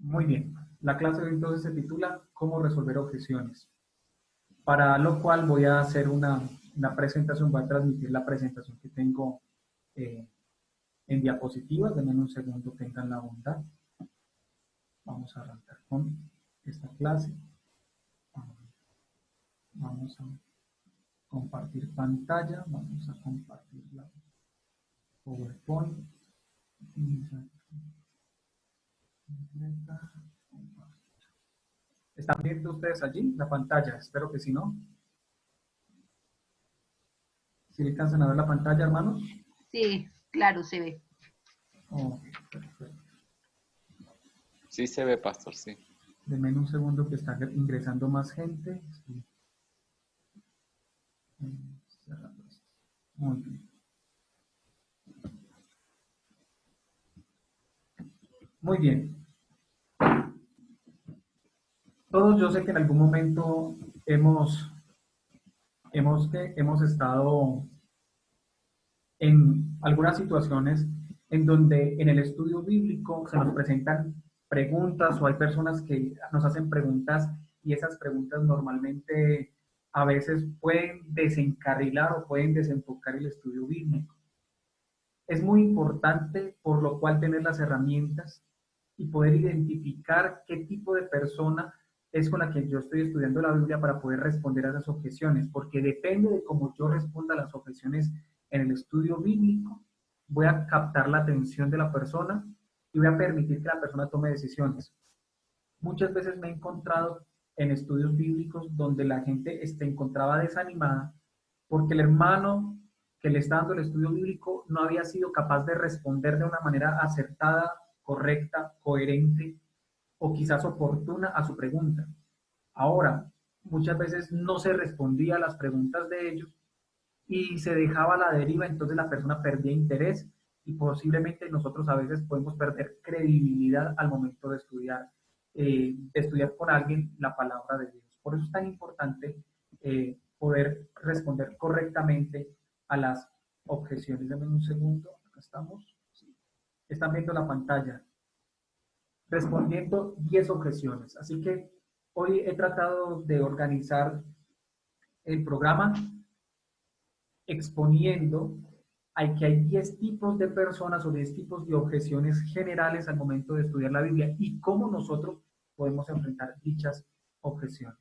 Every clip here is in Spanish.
Muy bien. La clase de hoy entonces se titula ¿Cómo resolver objeciones? Para lo cual voy a hacer una presentación, voy a transmitir la presentación que tengo eh, en diapositivas. Denme un segundo, tengan la bondad. Vamos a arrancar con esta clase. Vamos a compartir pantalla, vamos a compartir la PowerPoint. ¿Están viendo ustedes allí la pantalla? Espero que sí, ¿no? ¿Sí alcanzan a ver la pantalla, hermanos? Sí, claro, se ve. Oh, perfecto. Sí se ve, pastor, sí. Denme un segundo que está ingresando más gente. Sí. Muy bien. Muy bien. Todos yo sé que en algún momento hemos estado en algunas situaciones en donde en el estudio bíblico se nos presentan preguntas o hay personas que nos hacen preguntas y esas preguntas normalmente a veces pueden desencarrilar o pueden desenfocar el estudio bíblico. Es muy importante por lo cual tener las herramientas y poder identificar qué tipo de persona es con la que yo estoy estudiando la Biblia para poder responder a esas objeciones, porque depende de cómo yo responda a las objeciones en el estudio bíblico, voy a captar la atención de la persona y voy a permitir que la persona tome decisiones. Muchas veces me he encontrado en estudios bíblicos donde la gente se encontraba desanimada porque el hermano que le está dando el estudio bíblico no había sido capaz de responder de una manera acertada, correcta, coherente o quizás oportuna a su pregunta. Ahora, muchas veces no se respondía a las preguntas de ellos y se dejaba a la deriva, entonces la persona perdía interés y posiblemente nosotros a veces podemos perder credibilidad al momento de estudiar con alguien la palabra de Dios. Por eso es tan importante poder responder correctamente a las objeciones. Dame un segundo, acá estamos. Sí. Están viendo la pantalla. Respondiendo 10 objeciones. Así que hoy he tratado de organizar el programa exponiendo a que hay 10 tipos de personas o 10 tipos de objeciones generales al momento de estudiar la Biblia y cómo nosotros podemos enfrentar dichas objeciones.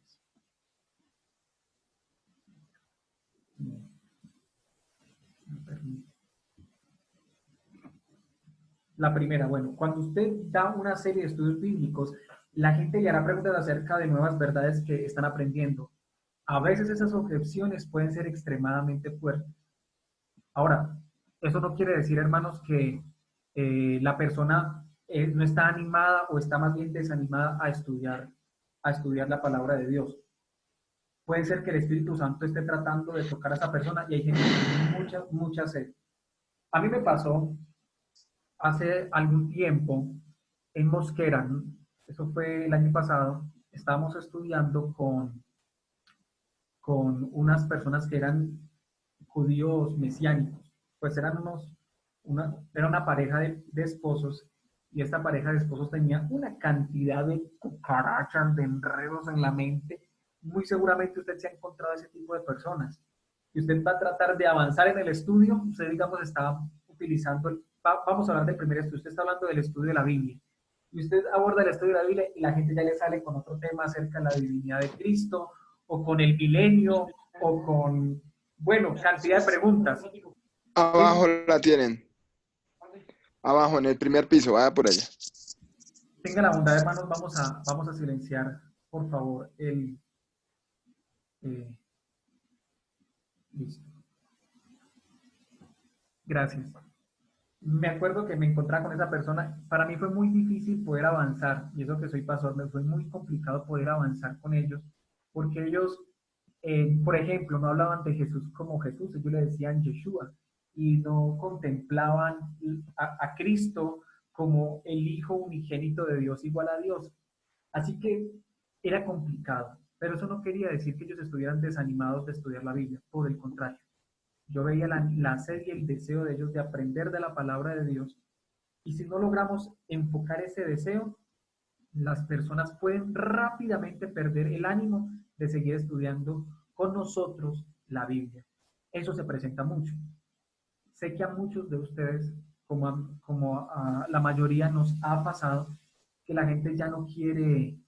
La primera, bueno, cuando usted da una serie de estudios bíblicos, la gente le hará preguntas acerca de nuevas verdades que están aprendiendo. A veces esas objeciones pueden ser extremadamente fuertes. Ahora, eso no quiere decir, hermanos, que la persona no está animada o está más bien desanimada a estudiar la palabra de Dios. Puede ser que el Espíritu Santo esté tratando de tocar a esa persona y hay gente que tiene mucha sed. A mí me pasó hace algún tiempo en Mosquera, eso fue el año pasado, estábamos estudiando con unas personas que eran judíos mesiánicos, pues era una pareja de esposos y esta pareja de esposos tenía una cantidad de cucarachas, de enredos en la mente. Muy seguramente usted se ha encontrado ese tipo de personas y usted va a tratar de avanzar en el estudio. Usted, digamos, está utilizando, vamos a hablar del primer estudio, usted está hablando del estudio de la Biblia y usted aborda el estudio de la Biblia y la gente ya le sale con otro tema acerca de la divinidad de Cristo o con el milenio o con, bueno, cantidad de preguntas. Abajo la tienen. Abajo, en el primer piso, vaya por allá. Tenga la bondad, hermanos, vamos a silenciar, por favor, listo. Gracias. Me acuerdo que me encontraba con esa persona. Para mí fue muy difícil poder avanzar, y eso que soy pastor, me fue muy complicado poder avanzar con ellos, porque ellos, por ejemplo, no hablaban de Jesús como Jesús, ellos le decían Yeshua, y no contemplaban a Cristo como el Hijo unigénito de Dios igual a Dios. Así que era complicado, pero eso no quería decir que ellos estuvieran desanimados de estudiar la Biblia, por el contrario. Yo veía la sed y el deseo de ellos de aprender de la palabra de Dios, y si no logramos enfocar ese deseo, las personas pueden rápidamente perder el ánimo de seguir estudiando con nosotros la Biblia. Eso se presenta mucho. Sé que a muchos de ustedes, como a la mayoría nos ha pasado, que la gente ya no quiere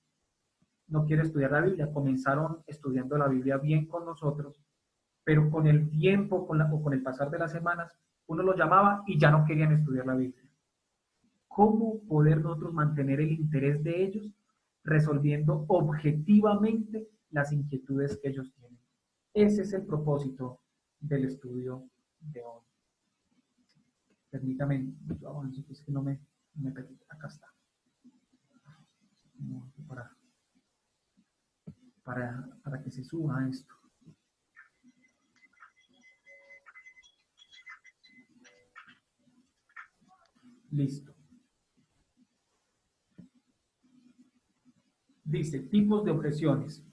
estudiar la Biblia. Comenzaron estudiando la Biblia bien con nosotros, pero con el tiempo o con el pasar de las semanas, uno los llamaba y ya no querían estudiar la Biblia. ¿Cómo poder nosotros mantener el interés de ellos resolviendo objetivamente las inquietudes que ellos tienen? Ese es el propósito del estudio de hoy. Permítame, yo avanzo, es que no me permite. Acá está. Para que se suba esto. Listo. Dice, tipos de objeciones.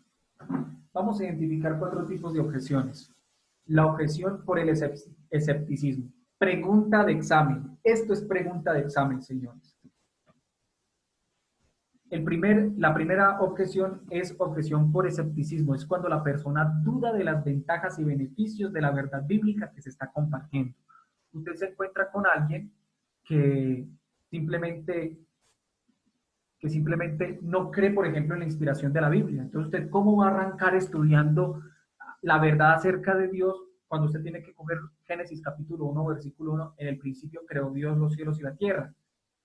Vamos a identificar 4 tipos de objeciones. La objeción por el escepticismo. Pregunta de examen. Esto es pregunta de examen, señores. La primera objeción es objeción por escepticismo. Es cuando la persona duda de las ventajas y beneficios de la verdad bíblica que se está compartiendo. Usted se encuentra con alguien que simplemente no cree, por ejemplo, en la inspiración de la Biblia. Entonces, ¿usted cómo va a arrancar estudiando la verdad acerca de Dios cuando usted tiene que coger Génesis capítulo 1, versículo 1, en el principio creó Dios los cielos y la tierra?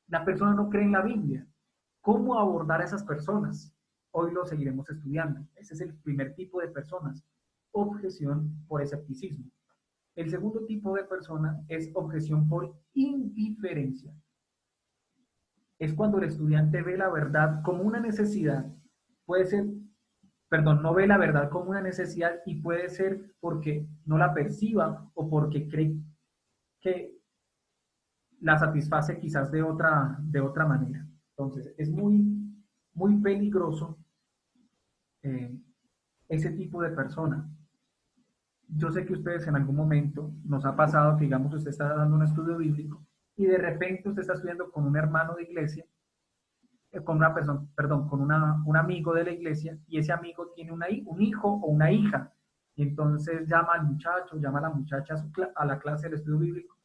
La persona no cree en la Biblia. ¿Cómo abordar a esas personas? Hoy lo seguiremos estudiando. Ese es el primer tipo de personas. Objeción por escepticismo. El segundo tipo de persona es objeción por indiferencia. Es cuando el estudiante ve la verdad como una necesidad. Puede ser, perdón, no ve la verdad como una necesidad y puede ser porque no la perciba o porque cree que la satisface quizás de otra manera. Entonces, es muy peligroso ese tipo de persona. Yo sé que ustedes en algún momento nos ha pasado que, digamos, usted está dando un estudio bíblico y de repente usted está estudiando con un hermano de iglesia, con una persona, perdón, con un amigo de la iglesia, y ese amigo tiene un hijo o una hija, y entonces llama al muchacho, llama a la muchacha a la clase del estudio bíblico,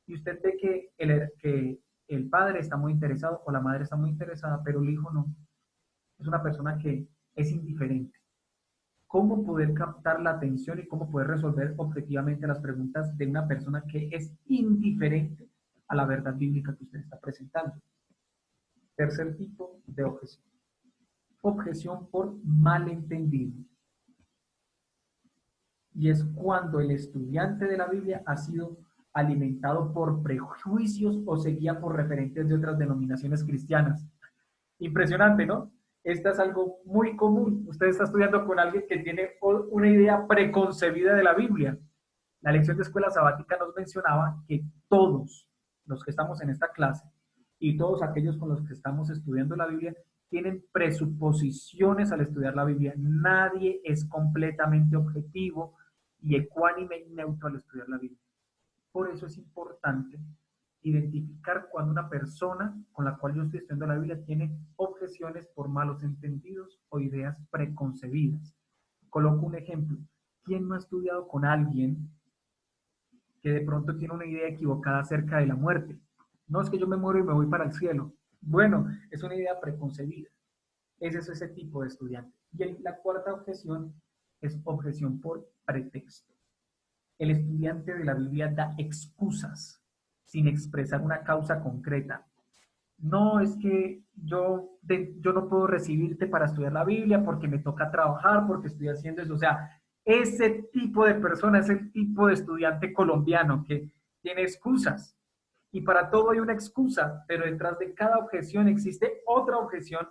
y usted ve que el padre está muy interesado o la madre está muy interesada, pero el hijo no. Es una persona que es indiferente. ¿Cómo poder captar la atención y cómo poder resolver objetivamente las preguntas de una persona que es indiferente a la verdad bíblica que usted está presentando? Tercer tipo de objeción. Objeción por malentendido. Y es cuando el estudiante de la Biblia ha sido alimentado por prejuicios o se guía por referentes de otras denominaciones cristianas. Impresionante, ¿no? Esta es algo muy común. Usted está estudiando con alguien que tiene una idea preconcebida de la Biblia. La lección de escuela sabática nos mencionaba que todos los que estamos en esta clase y todos aquellos con los que estamos estudiando la Biblia tienen presuposiciones al estudiar la Biblia. Nadie es completamente objetivo y ecuánime y neutro al estudiar la Biblia. Por eso es importante identificar cuando una persona con la cual yo estoy estudiando la Biblia tiene objeciones por malos entendidos o ideas preconcebidas. Coloco un ejemplo. ¿Quién no ha estudiado con alguien que de pronto tiene una idea equivocada acerca de la muerte? No, es que yo me muero y me voy para el cielo. Bueno, es una idea preconcebida. Ese es ese tipo de estudiante. Y la cuarta objeción es objeción por pretexto. El estudiante de la Biblia da excusas sin expresar una causa concreta. No, es que yo no puedo recibirte para estudiar la Biblia porque me toca trabajar, porque estoy haciendo eso. O sea, ese tipo de persona es el tipo de estudiante colombiano que tiene excusas. Y para todo hay una excusa, pero detrás de cada objeción existe otra objeción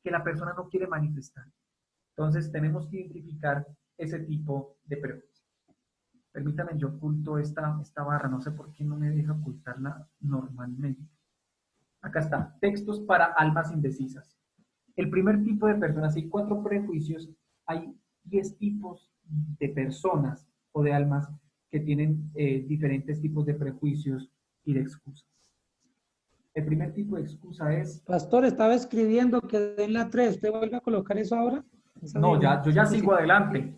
que la persona no quiere manifestar. Entonces tenemos que identificar ese tipo de preguntas. Permítame, yo oculto esta barra, no sé por qué no me deja ocultarla normalmente. Acá está, textos para almas indecisas. El primer tipo de personas, hay 4 prejuicios, hay 10 tipos de personas o de almas que tienen diferentes tipos de prejuicios y de excusas. El primer tipo de excusa es, Pastor, estaba escribiendo que den la 3. ¿Usted vuelve a colocar eso ahora? no, yo ya sigo adelante.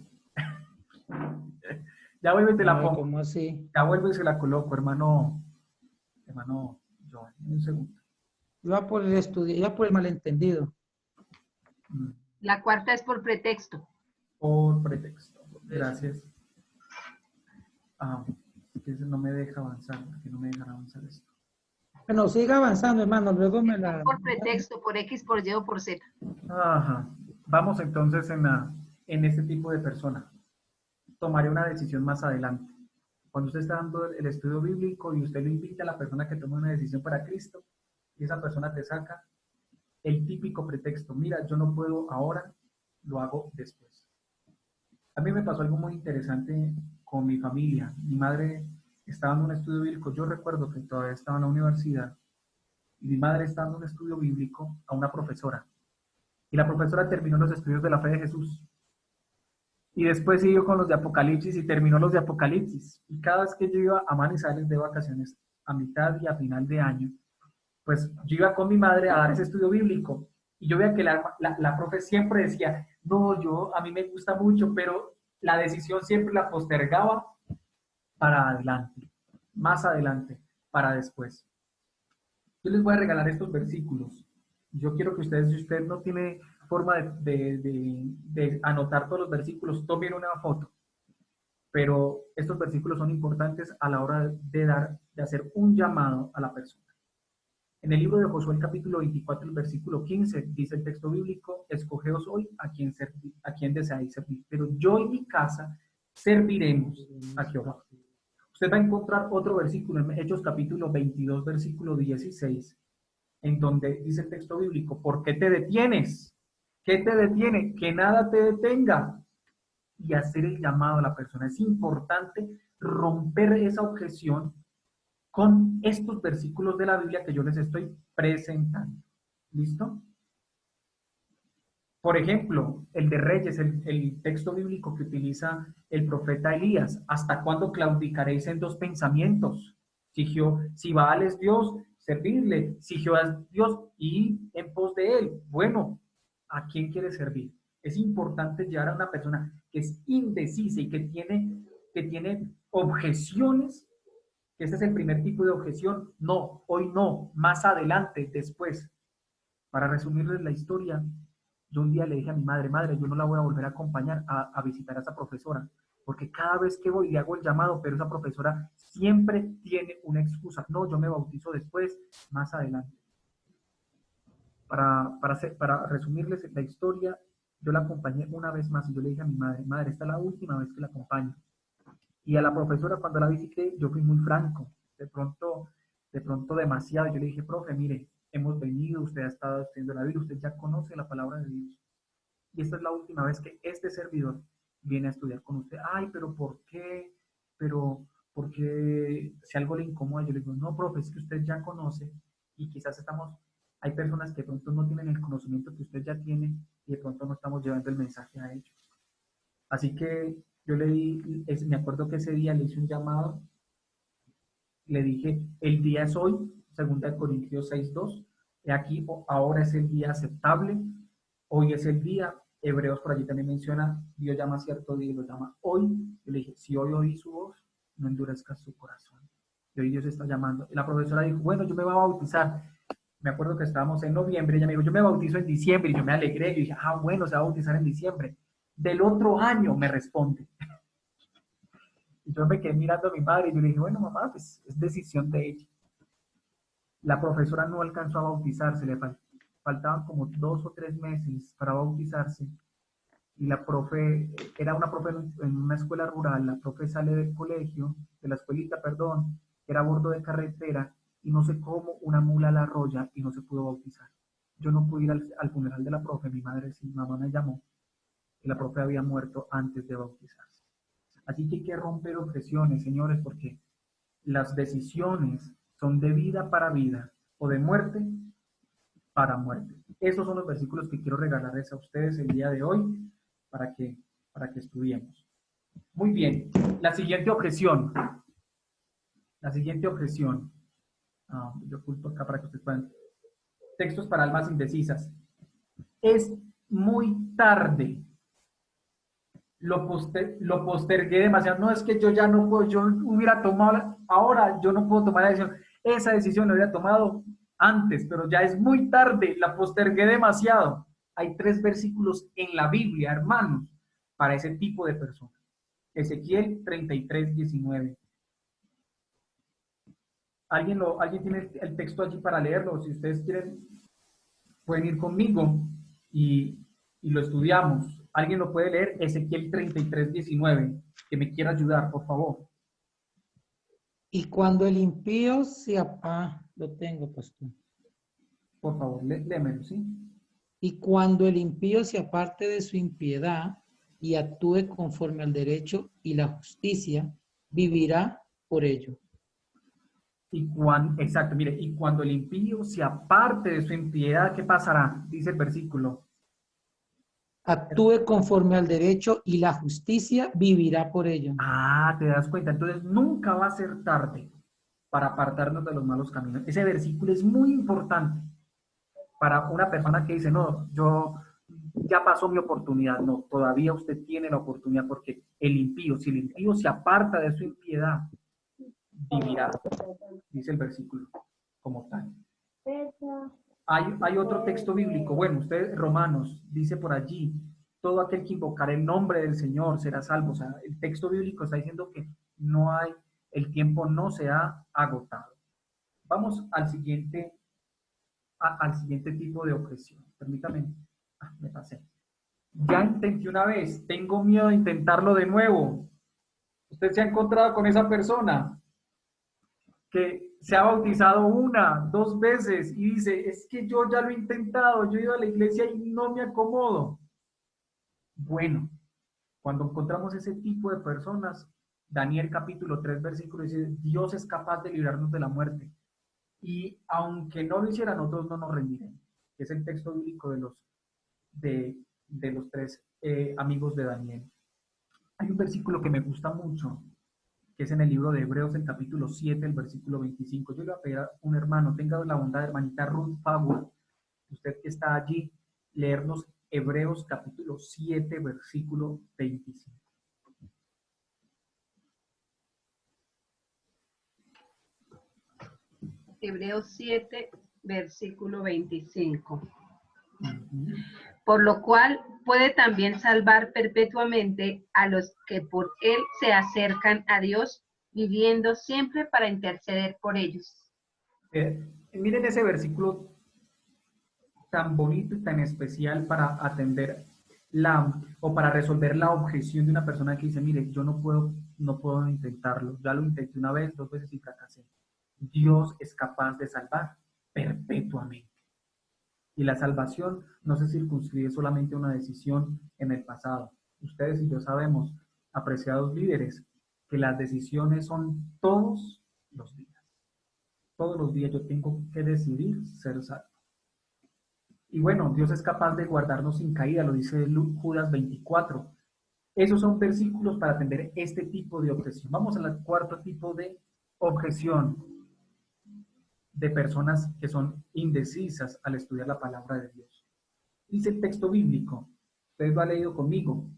Ya vuelvo y te la Ay, pongo. ¿cómo así? Ya vuelvo y se la coloco, hermano. Hermano Joan, un segundo. Iba por el estudio, iba por el malentendido. La cuarta es por pretexto. Por pretexto. Gracias. Es que no me deja avanzar, porque no me dejará avanzar esto. Bueno, siga avanzando, hermano. Luego me la... Por pretexto, por X, por Y o por Z. Ajá. Vamos entonces en este tipo de persona. Tomaré una decisión más adelante. Cuando usted está dando el estudio bíblico y usted lo invita a la persona que tome una decisión para Cristo, y esa persona te saca el típico pretexto, mira, yo no puedo ahora, lo hago después. A mí me pasó algo muy interesante con mi familia. Mi madre estaba en un estudio bíblico, yo recuerdo que todavía estaba en la universidad, y mi madre estaba en un estudio bíblico a una profesora, y la profesora terminó los estudios de la fe de Jesús. Y después siguió con los de Apocalipsis y terminó los de Apocalipsis. Y cada vez que yo iba a Manizales de vacaciones, a mitad y a final de año, pues yo iba con mi madre a dar ese estudio bíblico. Y yo veía que la profe siempre decía, no, a mí me gusta mucho, pero la decisión siempre la postergaba para adelante, más adelante, para después. Yo les voy a regalar estos versículos. Yo quiero que ustedes, si usted no tiene forma de anotar todos los versículos, tomen una foto. Pero estos versículos son importantes a la hora de hacer un llamado a la persona. En el libro de Josué, el capítulo 24, el versículo 15, dice el texto bíblico, escogeos hoy a quien deseáis servir, pero yo y mi casa serviremos a Jehová. Usted va a encontrar otro versículo en Hechos capítulo 22, versículo 16, en donde dice el texto bíblico, ¿por qué te detienes? ¿Qué te detiene? Que nada te detenga. Y hacer el llamado a la persona. Es importante romper esa objeción con estos versículos de la Biblia que yo les estoy presentando. ¿Listo? Por ejemplo, el de Reyes, el texto bíblico que utiliza el profeta Elías. ¿Hasta cuándo claudicaréis en dos pensamientos? Si Baal es Dios, servirle. Si Jehová es Dios, y en pos de él. Bueno, ¿a quién quiere servir? Es importante llevar a una persona que es indecisa y que tiene objeciones. Este es el primer tipo de objeción. No, hoy no, más adelante, después. Para resumirles la historia, yo un día le dije a mi madre, yo no la voy a volver a acompañar a visitar a esa profesora, porque cada vez que voy le hago el llamado, pero esa profesora siempre tiene una excusa. No, yo me bautizo después, más adelante. Para resumirles la historia, yo la acompañé una vez más y yo le dije a mi madre, esta es la última vez que la acompaño. Y a la profesora cuando la visité, yo fui muy franco, de pronto demasiado. Yo le dije, profe, mire, hemos venido, usted ha estado estudiando la Biblia, usted ya conoce la palabra de Dios. Y esta es la última vez que este servidor viene a estudiar con usted. Ay, pero ¿por qué? Pero, porque si algo le incomoda, yo le digo, no, profe, es que usted ya conoce y quizás hay personas que de pronto no tienen el conocimiento que usted ya tiene y de pronto no estamos llevando el mensaje a ellos. Así que yo me acuerdo que ese día le hice un llamado, le dije, el día es hoy, 2 Corintios 6:2, aquí ahora es el día aceptable, hoy es el día, Hebreos por allí también menciona, Dios llama a cierto día y lo llama hoy. Yo le dije, si hoy oí su voz, no endurezcas su corazón. Y hoy Dios está llamando. Y la profesora dijo, bueno, yo me voy a bautizar. Me acuerdo que estábamos en noviembre, ella me dijo, yo me bautizo en diciembre, y yo me alegré, yo dije, bueno, se va a bautizar en diciembre. Del otro año me responde. Y yo me quedé mirando a mi madre y yo le dije, bueno, mamá, pues es decisión de ella. La profesora no alcanzó a bautizarse, le faltaban como 2 o 3 meses para bautizarse. Y la profe, era una profe en una escuela rural, la profe sale del colegio, de la escuelita, perdón, era a bordo de carretera, y no sé cómo una mula la arrolla y no se pudo bautizar. Yo no pude ir al funeral de la profe, mi madre, sí, mi mamá me llamó, y la profe había muerto antes de bautizarse. Así que hay que romper objeciones, señores, porque las decisiones son de vida para vida o de muerte para muerte. Esos son los versículos que quiero regalarles a ustedes el día de hoy para que estudiemos. Muy bien, la siguiente objeción. Yo oculto acá para que ustedes puedan. Textos para almas indecisas. Es muy tarde. Lo postergué demasiado. No, es que yo ya no puedo, yo hubiera tomado, ahora yo no puedo tomar la decisión. Esa decisión la hubiera tomado antes, pero ya es muy tarde, la postergué demasiado. Hay 3 versículos en la Biblia, hermanos, para ese tipo de personas. Ezequiel 33:19. ¿Alguien tiene el texto allí para leerlo? Si ustedes quieren, pueden ir conmigo y lo estudiamos. ¿Alguien lo puede leer? Ezequiel 33:19. Que me quiera ayudar, por favor. Y cuando el impío lo tengo, pastor. Por favor, léemelo, ¿sí? Y cuando el impío se aparte de su impiedad y actúe conforme al derecho y la justicia, vivirá por ello. Exacto, mire, y cuando el impío se aparte de su impiedad, ¿qué pasará? Dice el versículo. Actúe conforme al derecho y la justicia, vivirá por ello. ¿Te das cuenta? Entonces nunca va a ser tarde para apartarnos de los malos caminos. Ese versículo es muy importante para una persona que dice, no, yo ya pasó mi oportunidad. No, todavía usted tiene la oportunidad porque el impío, si el impío se aparta de su impiedad, vivirá, dice el versículo como tal. Hay otro texto bíblico, bueno, usted, Romanos, dice por allí, todo aquel que invocar el nombre del Señor será salvo. O sea, el texto bíblico está diciendo que el tiempo no se ha agotado. Vamos al siguiente tipo de objeción. Permítame, me pasé. Ya intenté una vez, tengo miedo de intentarlo de nuevo. Usted se ha encontrado con esa persona que se ha bautizado 1, 2 veces y dice, es que yo ya lo he intentado, yo he ido a la iglesia y no me acomodo. Bueno, cuando encontramos ese tipo de personas, Daniel capítulo 3, versículo dice, Dios es capaz de librarnos de la muerte. Y aunque no lo hiciera, nosotros no nos rendiremos. Es el texto bíblico de los 3 amigos de Daniel. Hay un versículo que me gusta mucho, que es en el libro de Hebreos, el capítulo 7, el versículo 25. Yo le voy a pedir a un hermano, tenga la bondad, hermanita Ruth Fagua, usted que está allí, leernos Hebreos capítulo 7, versículo 25. Hebreos 7, versículo 25. Por lo cual puede también salvar perpetuamente a los que por él se acercan a Dios, viviendo siempre para interceder por ellos. Miren ese versículo tan bonito y tan especial para atender o para resolver la objeción de una persona que dice, mire, yo no puedo intentarlo, ya lo intenté 1 vez, 2 veces y fracasé. Dios es capaz de salvar perpetuamente. Y la salvación no se circunscribe solamente a una decisión en el pasado. Ustedes y yo sabemos, apreciados líderes, que las decisiones son todos los días. Todos los días yo tengo que decidir ser salvo. Y bueno, Dios es capaz de guardarnos sin caída, lo dice Judas 24. Esos son versículos para atender este tipo de objeción. Vamos al 4 tipo de objeción de personas que son indecisas al estudiar la palabra de Dios. Dice el texto bíblico, ustedes lo han leído conmigo,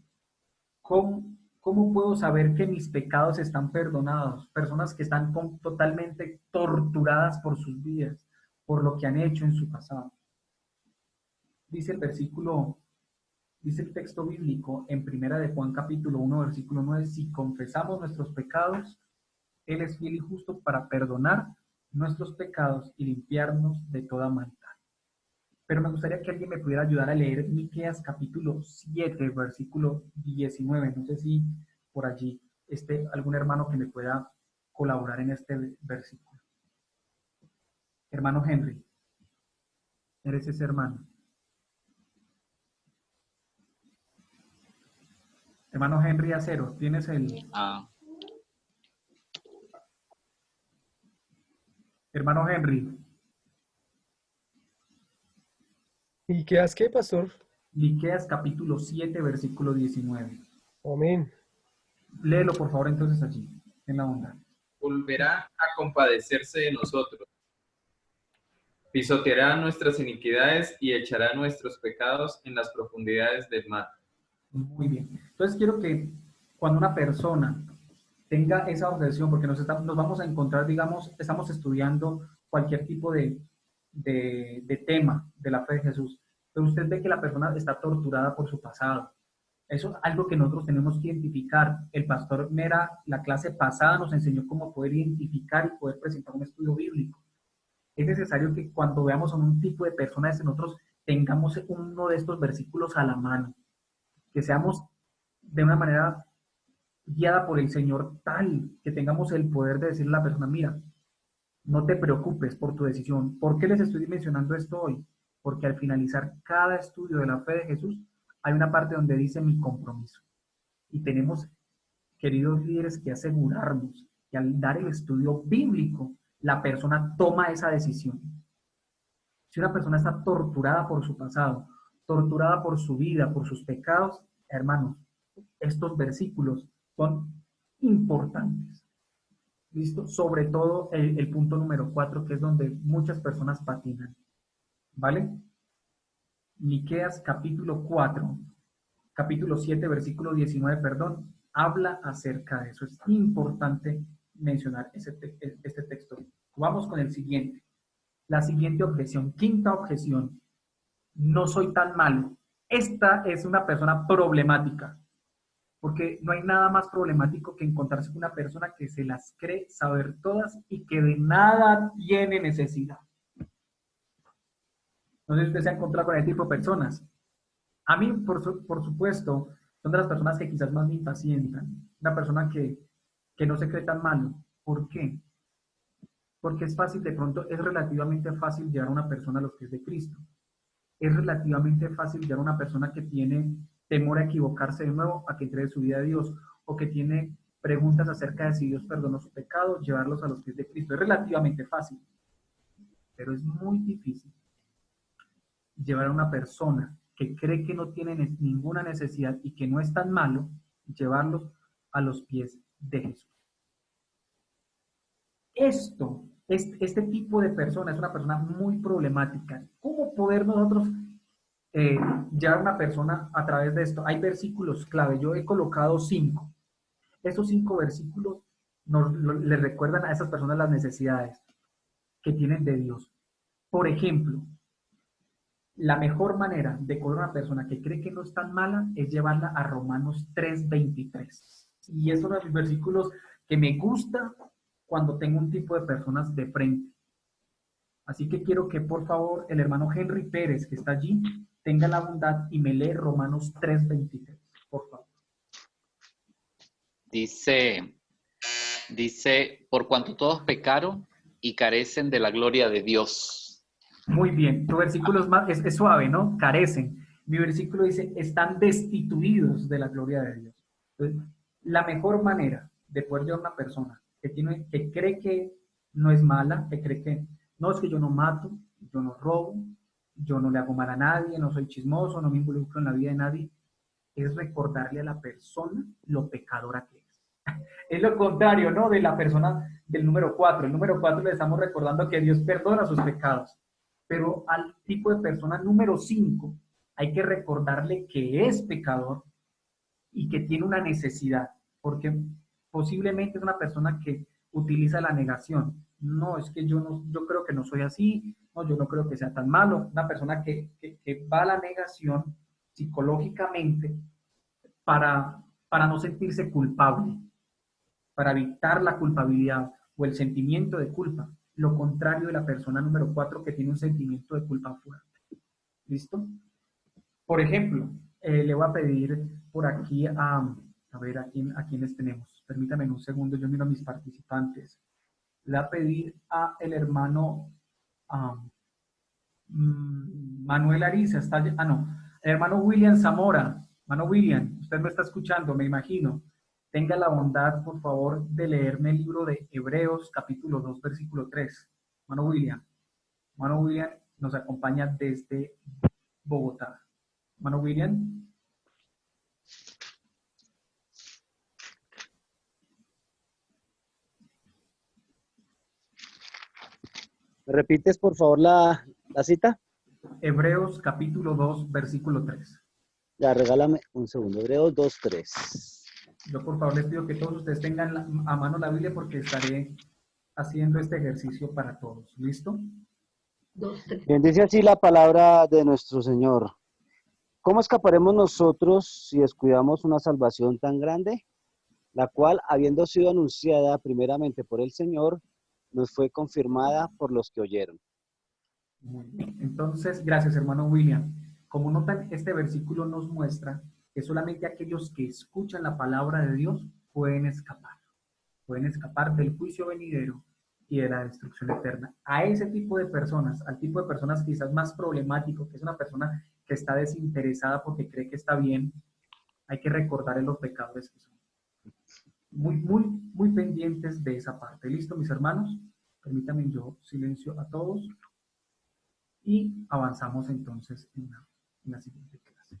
¿cómo puedo saber que mis pecados están perdonados? Personas que están totalmente torturadas por sus vidas, por lo que han hecho en su pasado. Dice el texto bíblico en 1 de Juan capítulo 1, versículo 9, si confesamos nuestros pecados, Él es fiel y justo para perdonar nuestros pecados y limpiarnos de toda maldad. Pero me gustaría que alguien me pudiera ayudar a leer Miqueas capítulo 7, versículo 19. No sé si por allí algún hermano que me pueda colaborar en este versículo. Hermano Henry, eres ese hermano. Hermano Henry Acero, tienes el... Hermano Henry. ¿Miqueas qué, pastor? Miqueas capítulo 7, versículo 19. Amén. Léelo, por favor, entonces allí, en la onda. Volverá a compadecerse de nosotros Pisoteará nuestras iniquidades y echará nuestros pecados en las profundidades del mar. Muy bien. Entonces quiero que cuando una persona tenga esa obsesión, porque nos vamos a encontrar, digamos, estamos estudiando cualquier tipo de tema de la fe de Jesús, pero usted ve que la persona está torturada por su pasado. Eso es algo que nosotros tenemos que identificar. El pastor Mera, la clase pasada, nos enseñó cómo poder identificar y poder presentar un estudio bíblico. Es necesario que cuando veamos a un tipo de personas, nosotros tengamos uno de estos versículos a la mano, que seamos de una manera guiada por el Señor tal que tengamos el poder de decirle a la persona, mira, no te preocupes por tu decisión. ¿Por qué les estoy mencionando esto hoy? Porque al finalizar cada estudio de la fe de Jesús, hay una parte donde dice mi compromiso. Y tenemos, queridos líderes, que asegurarnos que al dar el estudio bíblico, la persona toma esa decisión. Si una persona está torturada por su pasado, torturada por su vida, por sus pecados, hermanos, estos versículos son importantes. ¿Listo? Sobre todo el punto número 4, que es donde muchas personas patinan. ¿Vale? Miqueas capítulo 4, capítulo 7, versículo 19, perdón, habla acerca de eso. Es importante mencionar este texto. Vamos con el siguiente. La siguiente objeción, quinta objeción. No soy tan malo. Esta es una persona problemática, porque no hay nada más problemático que encontrarse con una persona que se las cree saber todas y que de nada tiene necesidad. No sé si usted se ha encontrado con ese tipo de personas. A mí, por supuesto, son de las personas que quizás más me impacientan. Una persona que no se cree tan malo. ¿Por qué? Porque es fácil, de pronto, es relativamente fácil llevar a una persona a los pies de Cristo. Es relativamente fácil llevar a una persona que tiene temor a equivocarse de nuevo, a que entregue su vida a Dios, o que tiene preguntas acerca de si Dios perdonó su pecado, llevarlos a los pies de Cristo. Es relativamente fácil, pero es muy difícil llevar a una persona que cree que no tiene ninguna necesidad y que no es tan malo, llevarlos a los pies de Jesús. Este tipo de persona es una persona muy problemática. ¿Cómo poder nosotros llevar a una persona a través de esto? Hay versículos clave. Yo he colocado 5. Estos 5 versículos le recuerdan a esas personas las necesidades que tienen de Dios. Por ejemplo, la mejor manera de coger a una persona que cree que no es tan mala es llevarla a Romanos 3:23. Y es uno de los versículos que me gusta cuando tengo un tipo de personas de frente. Así que quiero que, por favor, el hermano Henry Pérez, que está allí, tenga la bondad y me lee Romanos 3:23, por favor. Dice, por cuanto todos pecaron y carecen de la gloria de Dios. Muy bien, tu versículo es suave, ¿no? Carecen. Mi versículo dice, están destituidos de la gloria de Dios. Entonces, la mejor manera de poder llevar a una persona que cree que no es mala, que cree que no, es que yo no mato, yo no robo, yo no le hago mal a nadie, no soy chismoso, no me involucro en la vida de nadie, es recordarle a la persona lo pecadora que es. Es lo contrario, ¿no? De la persona del número 4. El número 4 le estamos recordando que Dios perdona sus pecados. Pero al tipo de persona número 5 hay que recordarle que es pecador y que tiene una necesidad, porque posiblemente es una persona que utiliza la negación. No, es que yo creo que no soy así, no, yo no creo que sea tan malo. Una persona que va a la negación psicológicamente para no sentirse culpable, para evitar la culpabilidad o el sentimiento de culpa. Lo contrario de la persona número 4 que tiene un sentimiento de culpa fuerte. ¿Listo? Por ejemplo, le voy a pedir por aquí a ver a quiénes tenemos. Permítame un segundo, yo miro a mis participantes. Le voy a pedir a el hermano Manuel Ariza. No, el hermano William Zamora. Hermano William, usted me está escuchando, me imagino. Tenga la bondad, por favor, de leerme el libro de Hebreos, capítulo 2, versículo 3. Hermano William. Hermano William nos acompaña desde Bogotá. Hermano William. ¿Me repites, por favor, la cita? Hebreos capítulo 2, versículo 3. Ya, regálame un segundo. Hebreos 2:3. Yo por favor les pido que todos ustedes tengan a mano la Biblia porque estaré haciendo este ejercicio para todos. ¿Listo? 2, 3. Bien, dice así la palabra de nuestro Señor. ¿Cómo escaparemos nosotros si descuidamos una salvación tan grande? La cual, habiendo sido anunciada primeramente por el Señor, nos fue confirmada por los que oyeron. Muy bien. Entonces, gracias hermano William. Como notan, este versículo nos muestra que solamente aquellos que escuchan la palabra de Dios pueden escapar del juicio venidero y de la destrucción eterna. A ese tipo de personas, al tipo de personas quizás más problemático, que es una persona que está desinteresada porque cree que está bien, hay que recordarles los pecadores que son. Muy pendientes de esa parte. ¿Listo, mis hermanos? Permítanme, yo silencio a todos y avanzamos entonces en la siguiente clase.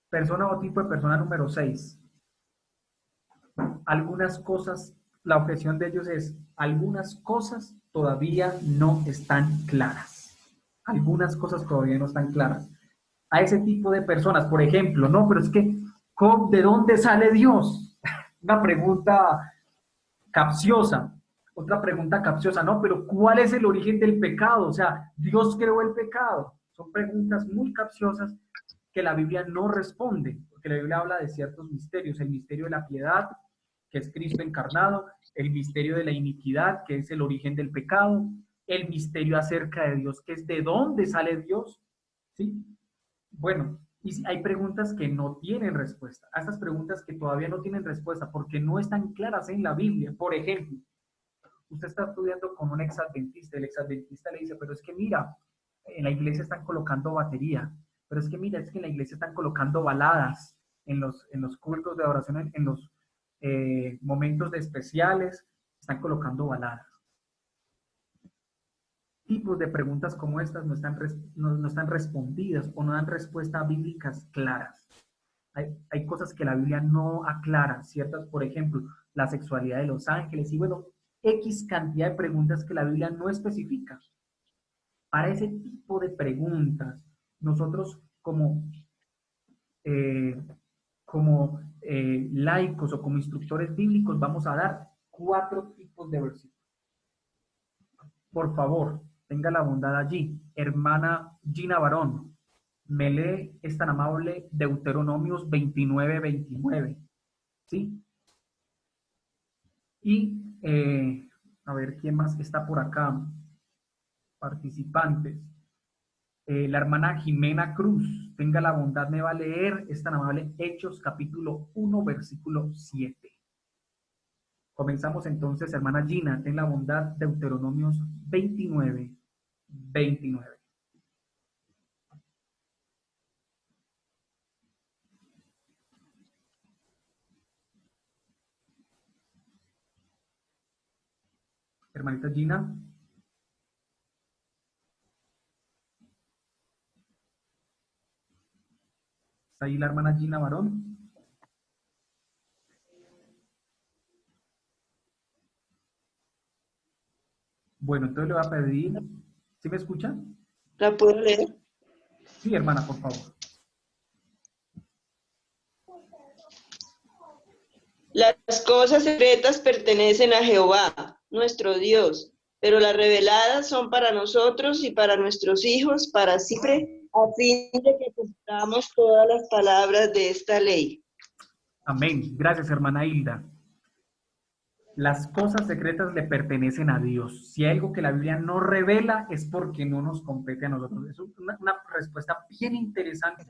Persona o tipo de persona número 6. Algunas cosas, la objeción de ellos es, algunas cosas todavía no están claras. Algunas cosas todavía no están claras. A ese tipo de personas, por ejemplo, no, pero es que, ¿de dónde sale Dios? Una pregunta capciosa. Otra pregunta capciosa, no, pero ¿cuál es el origen del pecado? O sea, ¿Dios creó el pecado? Son preguntas muy capciosas que la Biblia no responde, porque la Biblia habla de ciertos misterios, el misterio de la piedad, que es Cristo encarnado, el misterio de la iniquidad, que es el origen del pecado, el misterio acerca de Dios, que es de dónde sale Dios, ¿sí? Bueno, y hay preguntas que no tienen respuesta. A estas preguntas que todavía no tienen respuesta porque no están claras en la Biblia. Por ejemplo, usted está estudiando con un exadventista, el exadventista le dice, pero es que mira, en la iglesia están colocando batería, pero es que mira, es que en la iglesia están colocando baladas en los cultos de adoración, en los momentos de especiales, están colocando baladas. Tipos de preguntas como estas no están respondidas o no dan respuestas bíblicas claras. Hay cosas que la Biblia no aclara, ciertas, por ejemplo, la sexualidad de los ángeles y bueno, X cantidad de preguntas que la Biblia no especifica. Para ese tipo de preguntas, nosotros como laicos o como instructores bíblicos vamos a dar 4 tipos de versículos. Por favor, tenga la bondad allí. Hermana Gina Barón, me lee, es tan amable, Deuteronomios 29:29. ¿Sí? Y, a ver, ¿quién más está por acá? Participantes. La hermana Jimena Cruz, tenga la bondad, me va a leer, es tan amable, Hechos capítulo 1, versículo 7. Comenzamos entonces, hermana Gina, ten la bondad, Deuteronomios 29:29. Hermanita Gina. ¿Está ahí la hermana Gina Barón? Bueno, entonces le voy a pedir, ¿sí me escucha? ¿La puedo leer? Sí, hermana, por favor. Las cosas secretas pertenecen a Jehová, nuestro Dios, pero las reveladas son para nosotros y para nuestros hijos para siempre, a fin de que cumplamos todas las palabras de esta ley. Amén. Gracias, hermana Hilda. Las cosas secretas le pertenecen a Dios. Si hay algo que la Biblia no revela es porque no nos compete a nosotros. Es una respuesta bien interesante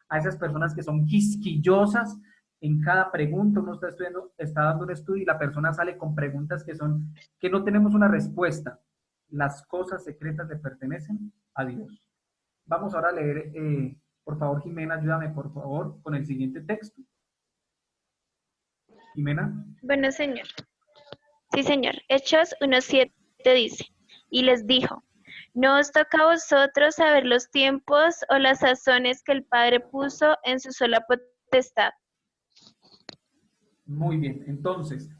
a esas personas que son quisquillosas en cada pregunta. Uno está estudiando, está dando un estudio y la persona sale con preguntas que no tenemos una respuesta. Las cosas secretas le pertenecen a Dios. Vamos ahora a leer, por favor, Jimena, ayúdame por favor con el siguiente texto. Jimena. Bueno, señor. Sí, señor. Hechos 1:7 dice, y les dijo, no os toca a vosotros saber los tiempos o las sazones que el Padre puso en su sola potestad. Muy bien. Entonces,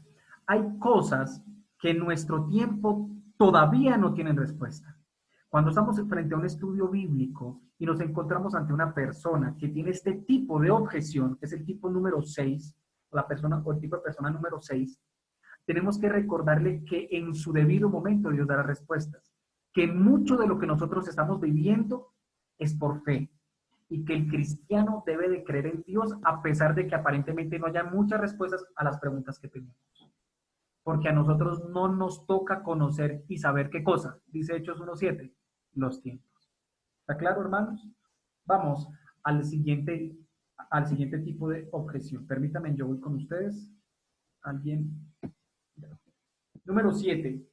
hay cosas que en nuestro tiempo todavía no tienen respuesta. Cuando estamos frente a un estudio bíblico y nos encontramos ante una persona que tiene este tipo de objeción, que es el tipo número 6, la persona o el tipo de persona número 6, tenemos que recordarle que en su debido momento Dios dará respuestas, que mucho de lo que nosotros estamos viviendo es por fe y que el cristiano debe de creer en Dios a pesar de que aparentemente no haya muchas respuestas a las preguntas que tenemos. Porque a nosotros no nos toca conocer y saber qué cosa, dice Hechos 1:7, los tiempos. ¿Está claro, hermanos? Vamos al siguiente tipo de objeción. Permítanme, yo voy con ustedes. ¿Alguien? Número 7.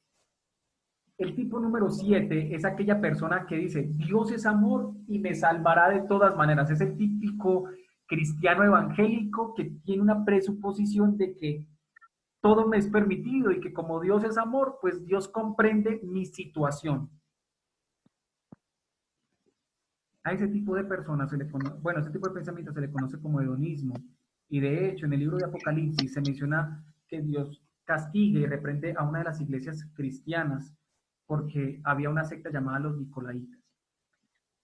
El tipo número 7 es aquella persona que dice, Dios es amor y me salvará de todas maneras. Es el típico cristiano evangélico que tiene una presuposición de que todo me es permitido y que como Dios es amor, pues Dios comprende mi situación. A ese tipo de personas se le conoce, bueno, ese tipo de pensamiento se le conoce como hedonismo. Y de hecho, en el libro de Apocalipsis se menciona que Dios castiga y reprende a una de las iglesias cristianas porque había una secta llamada los Nicolaitas.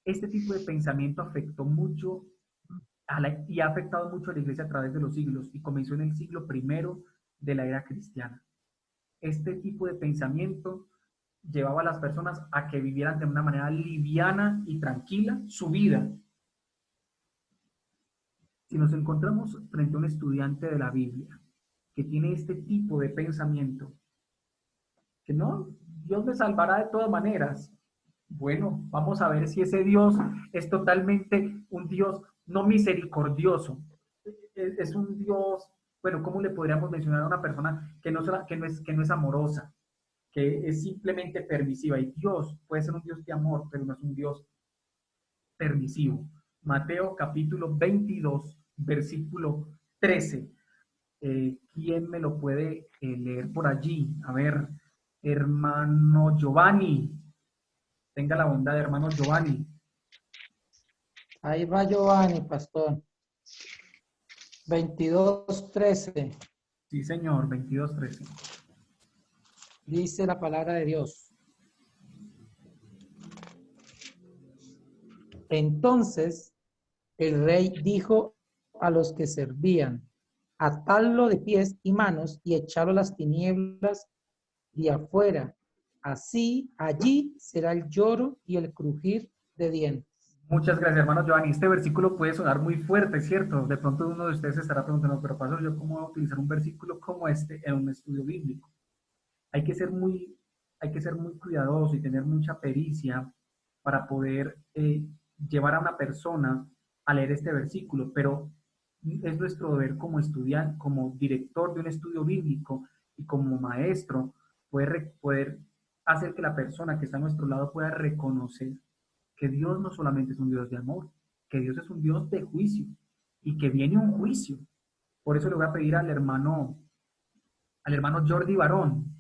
Este tipo de pensamiento afectó mucho y ha afectado mucho a la iglesia a través de los siglos y comenzó en el siglo I de la era cristiana. Este tipo de pensamiento llevaba a las personas a que vivieran de una manera liviana y tranquila su vida. Si nos encontramos frente a un estudiante de la Biblia que tiene este tipo de pensamiento, que no, Dios me salvará de todas maneras, bueno, vamos a ver si ese Dios es totalmente un Dios no misericordioso, es un Dios, bueno, ¿cómo le podríamos mencionar a una persona que no es amorosa, que es simplemente permisiva? Y Dios puede ser un Dios de amor, pero no es un Dios permisivo. Mateo capítulo 22, versículo 13. ¿Quién me lo puede leer por allí? A ver, hermano Giovanni. Tenga la bondad, hermano Giovanni. Ahí va Giovanni, pastor. 22:13. Sí, señor, 22:13. Dice la palabra de Dios. Entonces el rey dijo a los que servían, atadlo de pies y manos y echarlo a las tinieblas de afuera. Así, allí será el lloro y el crujir de dientes. Muchas gracias, hermano Giovanni. Este versículo puede sonar muy fuerte, ¿cierto? De pronto uno de ustedes se estará preguntando, pero pastor, ¿yo cómo voy a utilizar un versículo como este en un estudio bíblico? Hay que ser muy cuidadoso y tener mucha pericia para poder llevar a una persona a leer este versículo, pero es nuestro deber como estudiante, como director de un estudio bíblico y como maestro, poder hacer que la persona que está a nuestro lado pueda reconocer que Dios no solamente es un Dios de amor, que Dios es un Dios de juicio y que viene un juicio. Por eso le voy a pedir al hermano Jordi Barón,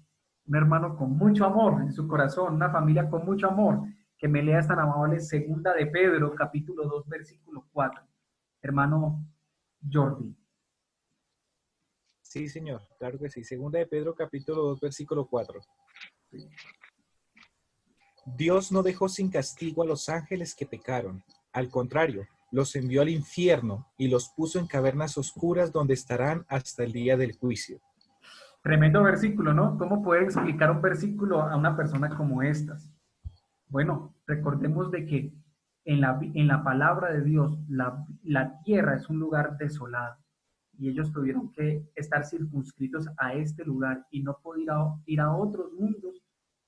un hermano con mucho amor en su corazón, una familia con mucho amor, que me lea esta amable segunda de Pedro, capítulo 2, versículo 4. Hermano Jordi. Sí, señor, claro que sí. Segunda de Pedro, capítulo 2, versículo 4. Sí. Dios no dejó sin castigo a los ángeles que pecaron. Al contrario, los envió al infierno y los puso en cavernas oscuras donde estarán hasta el día del juicio. Tremendo versículo, ¿no? ¿Cómo poder explicar un versículo a una persona como estas? Bueno, recordemos de que en la palabra de Dios, la tierra es un lugar desolado y ellos tuvieron que estar circunscritos a este lugar y no poder ir a otros mundos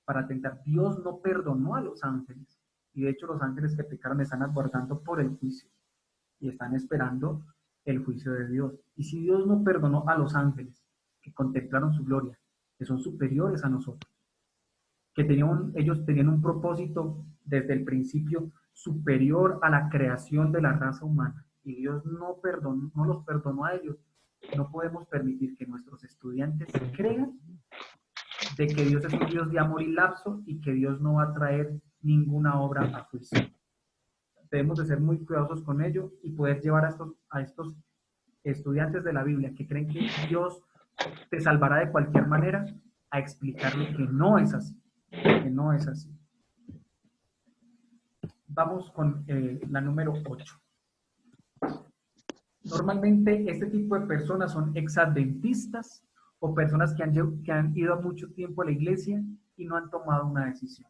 para tentar. Dios no perdonó a los ángeles y de hecho los ángeles que pecaron están aguardando por el juicio y están esperando el juicio de Dios. Y si Dios no perdonó a los ángeles que contemplaron su gloria, que son superiores a nosotros, que ellos tenían un propósito desde el principio superior a la creación de la raza humana, y Dios no los perdonó a ellos, no podemos permitir que nuestros estudiantes crean de que Dios es un Dios de amor y lapso y que Dios no va a traer ninguna obra a juicio. Debemos de ser muy cuidadosos con ello y poder llevar a estos estudiantes de la Biblia que creen que Dios te salvará de cualquier manera a explicarle que no es así, que no es así. Vamos con la número 8. Normalmente este tipo de personas son exadventistas o personas que han ido mucho tiempo a la iglesia y no han tomado una decisión.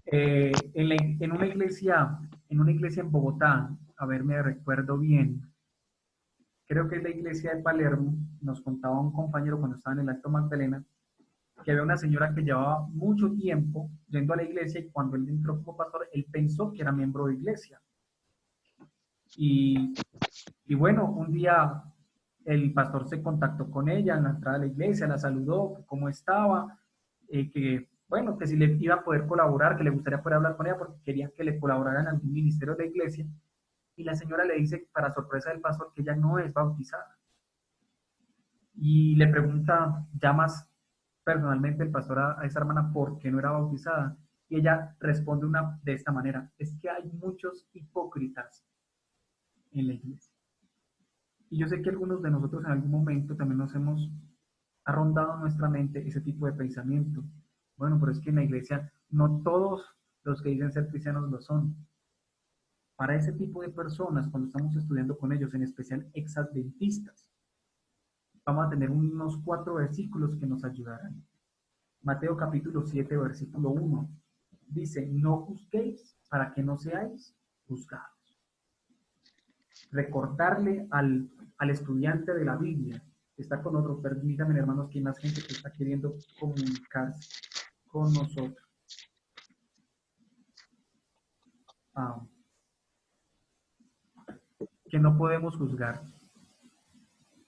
En una iglesia en Bogotá, a ver, me recuerdo bien, creo que es la iglesia de Palermo, nos contaba un compañero cuando estaba en el Alto Magdalena, que había una señora que llevaba mucho tiempo yendo a la iglesia y cuando él entró como pastor, él pensó que era miembro de iglesia. Y bueno, un día el pastor se contactó con ella en la entrada de la iglesia, la saludó, cómo estaba, que bueno, que si le iba a poder colaborar, que le gustaría poder hablar con ella porque quería que le colaborara en algún ministerio de la iglesia. Y la señora le dice, para sorpresa del pastor, que ella no es bautizada. Y le pregunta, ¿llamas personalmente el pastor a esa hermana por qué no era bautizada? Y ella responde de esta manera, es que hay muchos hipócritas en la iglesia. Y yo sé que algunos de nosotros en algún momento también nos hemos rondado en nuestra mente ese tipo de pensamiento. Bueno, pero es que en la iglesia no todos los que dicen ser cristianos lo son. Para ese tipo de personas, cuando estamos estudiando con ellos, en especial exadventistas, vamos a tener unos 4 versículos que nos ayudarán. Mateo capítulo 7, versículo 1. Dice, no juzguéis para que no seáis juzgados. Recordarle al estudiante de la Biblia, que está con nosotros, permítanme hermanos, que hay más gente que está queriendo comunicarse con nosotros. Que no podemos juzgar.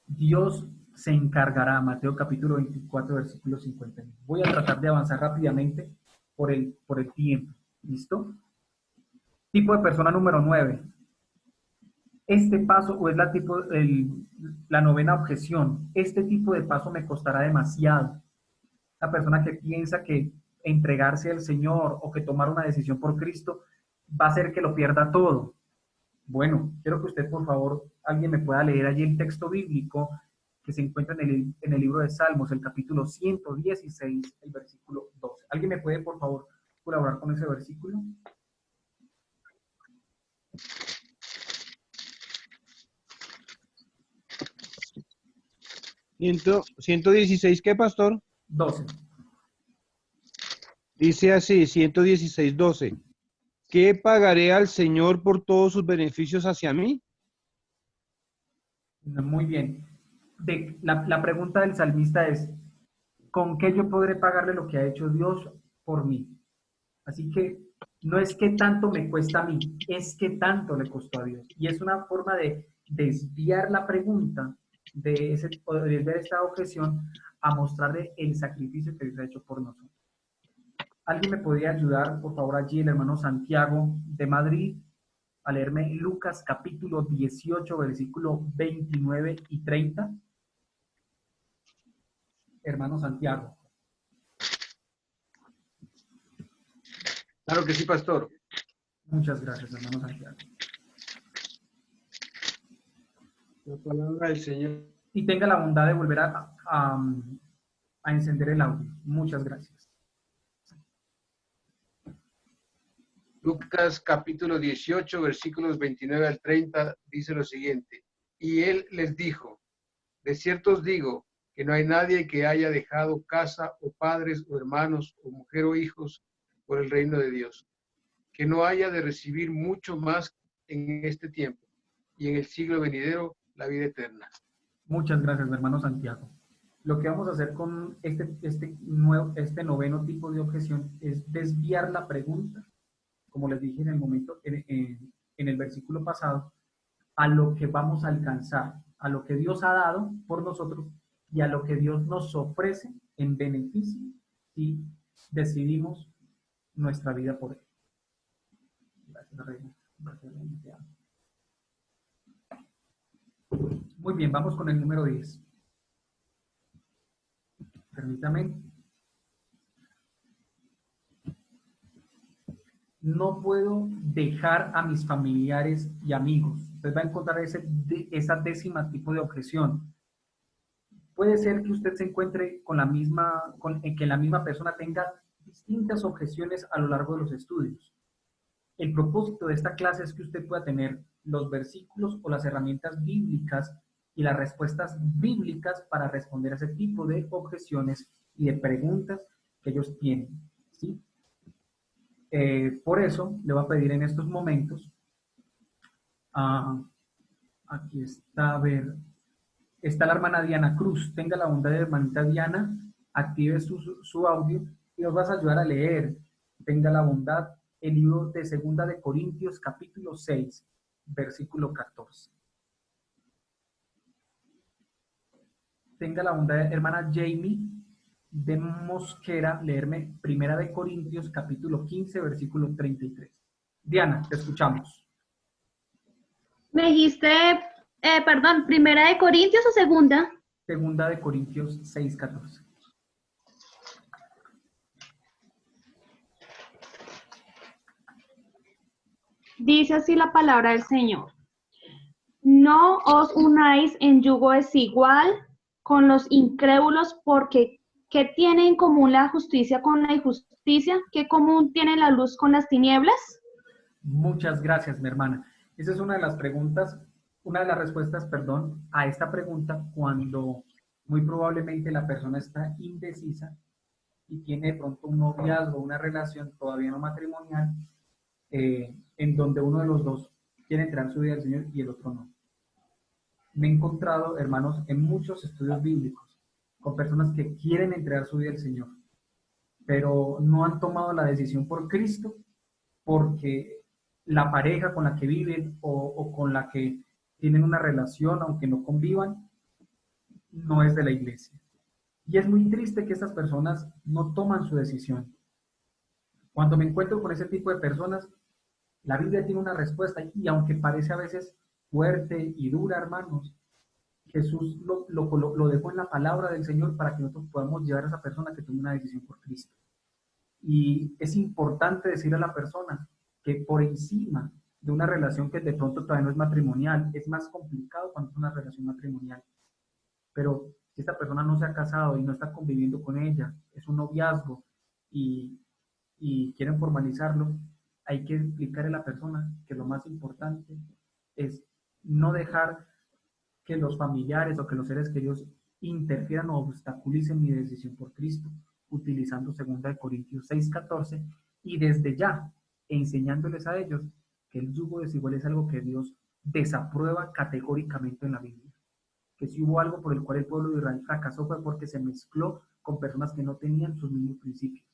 Dios se encargará, Mateo capítulo 24, versículo 50. Voy a tratar de avanzar rápidamente por el tiempo. ¿Listo? Tipo de persona número 9. Este paso, o es la novena objeción, este tipo de paso me costará demasiado. La persona que piensa que entregarse al Señor o que tomar una decisión por Cristo va a hacer que lo pierda todo. Bueno, quiero que usted, por favor, alguien me pueda leer allí el texto bíblico que se encuentra en el libro de Salmos, el capítulo 116, el versículo 12. ¿Alguien me puede, por favor, colaborar con ese versículo? ¿116 qué, pastor? 12. Dice así, 116, 12. ¿Qué pagaré al Señor por todos sus beneficios hacia mí? Muy bien. La pregunta del salmista es, ¿con qué yo podré pagarle lo que ha hecho Dios por mí? Así que no es que tanto me cuesta a mí, es que tanto le costó a Dios. Y es una forma de desviar la pregunta de esta objeción a mostrarle el sacrificio que Dios ha hecho por nosotros. ¿Alguien me podría ayudar, por favor, allí, el hermano Santiago de Madrid, a leerme Lucas capítulo 18, versículo 29 y 30? Hermano Santiago. Claro que sí, pastor. Muchas gracias, hermano Santiago. La palabra del Señor. Y tenga la bondad de volver a encender el audio. Muchas gracias. Lucas capítulo 18, versículos 29 al 30, dice lo siguiente. Y él les dijo, de cierto os digo, que no hay nadie que haya dejado casa o padres o hermanos o mujer o hijos por el reino de Dios, que no haya de recibir mucho más en este tiempo y en el siglo venidero la vida eterna. Muchas gracias, hermano Santiago. Lo que vamos a hacer con este noveno tipo de objeción es desviar la pregunta, como les dije en el versículo pasado, a lo que vamos a alcanzar, a lo que Dios ha dado por nosotros y a lo que Dios nos ofrece en beneficio si decidimos nuestra vida por Él. Gracias, Reina. Gracias, Reina. Muy bien, vamos con el número 10. Permítame. No puedo dejar a mis familiares y amigos. Usted va a encontrar esa décima tipo de objeción. Puede ser que usted se encuentre con que la misma persona tenga distintas objeciones a lo largo de los estudios. El propósito de esta clase es que usted pueda tener los versículos o las herramientas bíblicas y las respuestas bíblicas para responder a ese tipo de objeciones y de preguntas que ellos tienen, ¿sí? Por eso le voy a pedir en estos momentos, aquí está, a ver, está la hermana Diana Cruz. Tenga la bondad de hermanita Diana, active su audio y nos vas a ayudar a leer. Tenga la bondad el libro de 2 de Corintios, capítulo 6, versículo 14. Tenga la bondad de hermana Jamie de Mosquera, leerme 1 de Corintios, capítulo 15, versículo 33. Diana, te escuchamos. Me dijiste, perdón, ¿Primera de Corintios o segunda? 2 de Corintios 6, 14. Dice así la palabra del Señor. No os unáis en yugo desigual con los incrédulos, porque ¿qué tiene en común la justicia con la injusticia? ¿Qué común tiene la luz con las tinieblas? Muchas gracias, mi hermana. Esa es una de las preguntas, una de las respuestas, perdón, a esta pregunta cuando muy probablemente la persona está indecisa y tiene de pronto un noviazgo, una relación todavía no matrimonial, en donde uno de los dos quiere entregar su vida al Señor y el otro no. Me he encontrado, hermanos, en muchos estudios bíblicos con personas que quieren entregar su vida al Señor, pero no han tomado la decisión por Cristo porque la pareja con la que viven o con la que tienen una relación, aunque no convivan, no es de la iglesia. Y es muy triste que estas personas no toman su decisión. Cuando me encuentro con ese tipo de personas, la Biblia tiene una respuesta y aunque parece a veces fuerte y dura, hermanos, Jesús lo dejó en la palabra del Señor para que nosotros podamos llevar a esa persona que tome una decisión por Cristo. Y es importante decirle a la persona que por encima de una relación que de pronto todavía no es matrimonial, es más complicado cuando es una relación matrimonial. Pero si esta persona no se ha casado y no está conviviendo con ella, es un noviazgo y quieren formalizarlo, hay que explicarle a la persona que lo más importante es no dejar que los familiares o que los seres queridos interfieran o obstaculicen mi decisión por Cristo, utilizando 2 de Corintios 6:14 y desde ya enseñándoles a ellos que el yugo desigual es algo que Dios desaprueba categóricamente en la Biblia. Que si hubo algo por el cual el pueblo de Israel fracasó fue porque se mezcló con personas que no tenían sus mismos principios.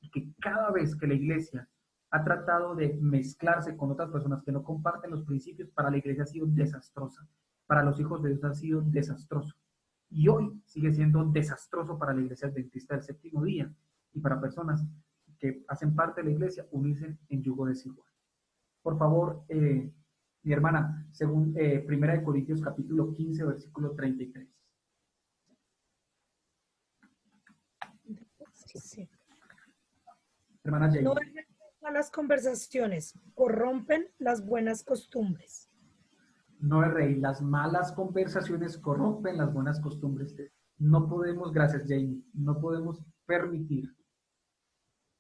Y que cada vez que la iglesia ha tratado de mezclarse con otras personas que no comparten los principios, para la iglesia ha sido desastrosa. Para los hijos de Dios ha sido desastroso. Y hoy sigue siendo desastroso para la iglesia adventista del séptimo día y para personas que hacen parte de la iglesia unirse en yugo desigual. Por favor, mi hermana, según 1 de Corintios capítulo 15, versículo 33. Sí. Hermana Jane. No las conversaciones corrompen las buenas costumbres. No erréis, las malas conversaciones corrompen las buenas costumbres. No podemos, gracias Jamie, no podemos permitir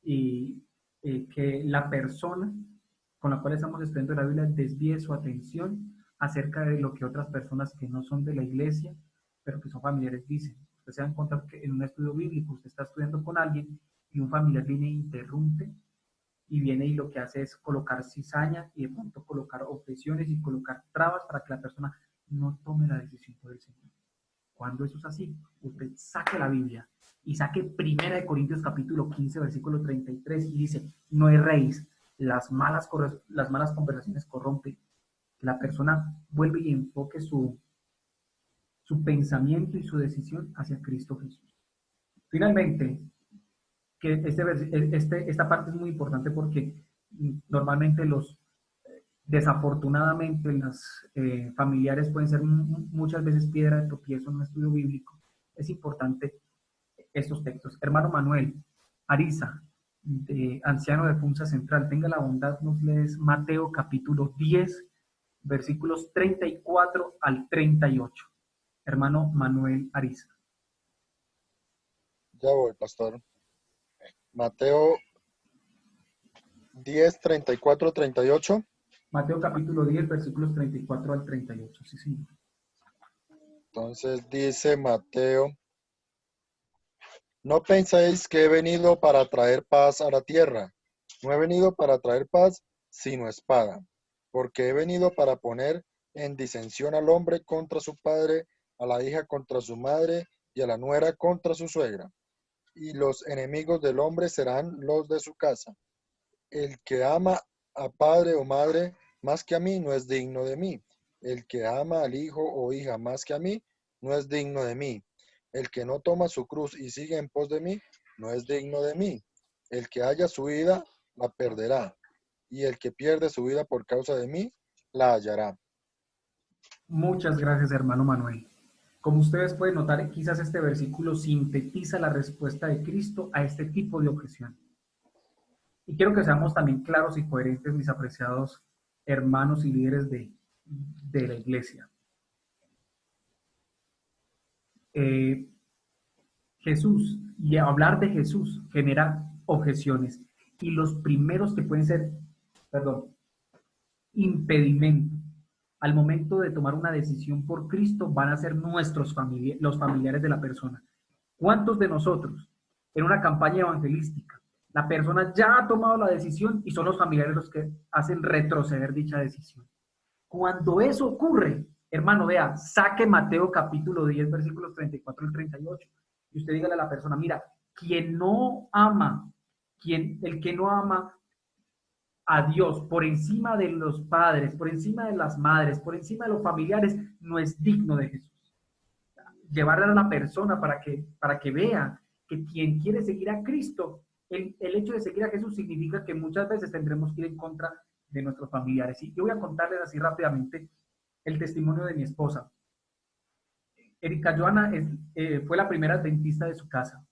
que la persona con la cual estamos estudiando la Biblia desvíe su atención acerca de lo que otras personas que no son de la iglesia, pero que son familiares, dicen. Usted se da cuenta que en un estudio bíblico usted está estudiando con alguien y un familiar viene e interrumpe y viene y lo que hace es colocar cizaña y de pronto colocar objeciones y colocar trabas para que la persona no tome la decisión por el Señor. Cuando eso es así, usted saque la Biblia y saque 1 de Corintios capítulo 15, versículo 33 y dice, no erréis, las malas conversaciones corrompen. La persona vuelve y enfoque su pensamiento y su decisión hacia Cristo Jesús. Finalmente, que esta parte es muy importante porque normalmente desafortunadamente las familiares pueden ser muchas veces piedra de tropiezo en un estudio bíblico. Es importante estos textos. Hermano Manuel Ariza, anciano de Funza Central, tenga la bondad, nos lees Mateo capítulo 10, versículos 34 al 38. Hermano Manuel Ariza. Ya voy, pastor. Mateo 10, 34, 38. Mateo capítulo 10, versículos 34 al 38. Sí, sí. Entonces dice Mateo, no penséis que he venido para traer paz a la tierra. No he venido para traer paz, sino espada. Porque he venido para poner en disensión al hombre contra su padre, a la hija contra su madre y a la nuera contra su suegra. Y los enemigos del hombre serán los de su casa. El que ama a padre o madre más que a mí no es digno de mí. El que ama al hijo o hija más que a mí no es digno de mí. El que no toma su cruz y sigue en pos de mí no es digno de mí. El que haya su vida la perderá, y el que pierde su vida por causa de mí la hallará. Muchas gracias, hermano Manuel. Como ustedes pueden notar, quizás este versículo sintetiza la respuesta de Cristo a este tipo de objeción. Y quiero que seamos también claros y coherentes, mis apreciados hermanos y líderes de la iglesia. Jesús, y hablar de Jesús genera objeciones. Y los primeros que pueden ser, impedimento al momento de tomar una decisión por Cristo van a ser los familiares de la persona. ¿Cuántos de nosotros en una campaña evangelística la persona ya ha tomado la decisión y son los familiares los que hacen retroceder dicha decisión? Cuando eso ocurre, hermano, vea, saque Mateo capítulo 10, versículos 34 al 38, y usted dígale a la persona, mira, el que no ama a Dios por encima de los padres, por encima de las madres, por encima de los familiares, no es digno de Jesús. Llevarle a la persona para que vea que quien quiere seguir a Cristo, el hecho de seguir a Jesús significa que muchas veces tendremos que ir en contra de nuestros familiares. Y yo voy a contarles así rápidamente el testimonio de mi esposa. Erika Joana fue la primera adventista de su casa.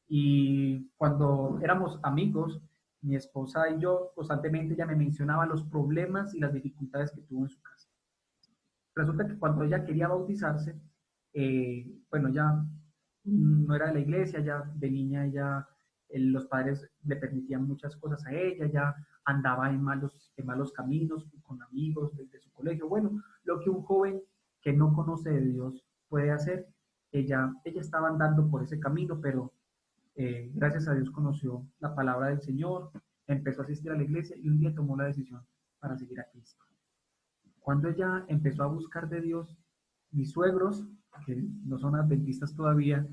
Y cuando éramos amigos, mi esposa y yo, constantemente ella me mencionaba los problemas y las dificultades que tuvo en su casa. Resulta que cuando ella quería bautizarse, ya no era de la iglesia, ya de niña los padres le permitían muchas cosas a ella, ya andaba en malos caminos con amigos desde su colegio. Bueno, lo que un joven que no conoce de Dios puede hacer, ella estaba andando por ese camino, pero gracias a Dios conoció la palabra del Señor, empezó a asistir a la iglesia y un día tomó la decisión para seguir a Cristo. Cuando ella empezó a buscar de Dios, mis suegros, que no son adventistas todavía,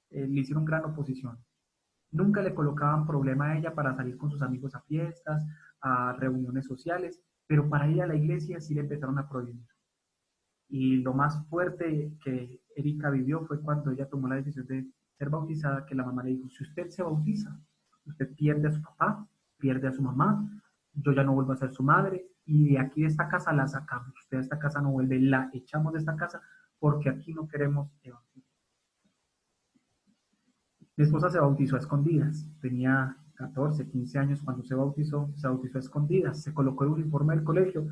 le hicieron gran oposición. Nunca le colocaban problema a ella para salir con sus amigos a fiestas, a reuniones sociales, pero para ir a la iglesia sí le empezaron a prohibir. Y lo más fuerte que Erika vivió fue cuando ella tomó la decisión de ser bautizada, que la mamá le dijo, si usted se bautiza, usted pierde a su papá, pierde a su mamá, yo ya no vuelvo a ser su madre, y de aquí de esta casa la sacamos, usted de esta casa no vuelve, la echamos de esta casa, porque aquí no queremos evangelio. Mi esposa se bautizó a escondidas, tenía 14, 15 años cuando se bautizó a escondidas, se colocó el uniforme del colegio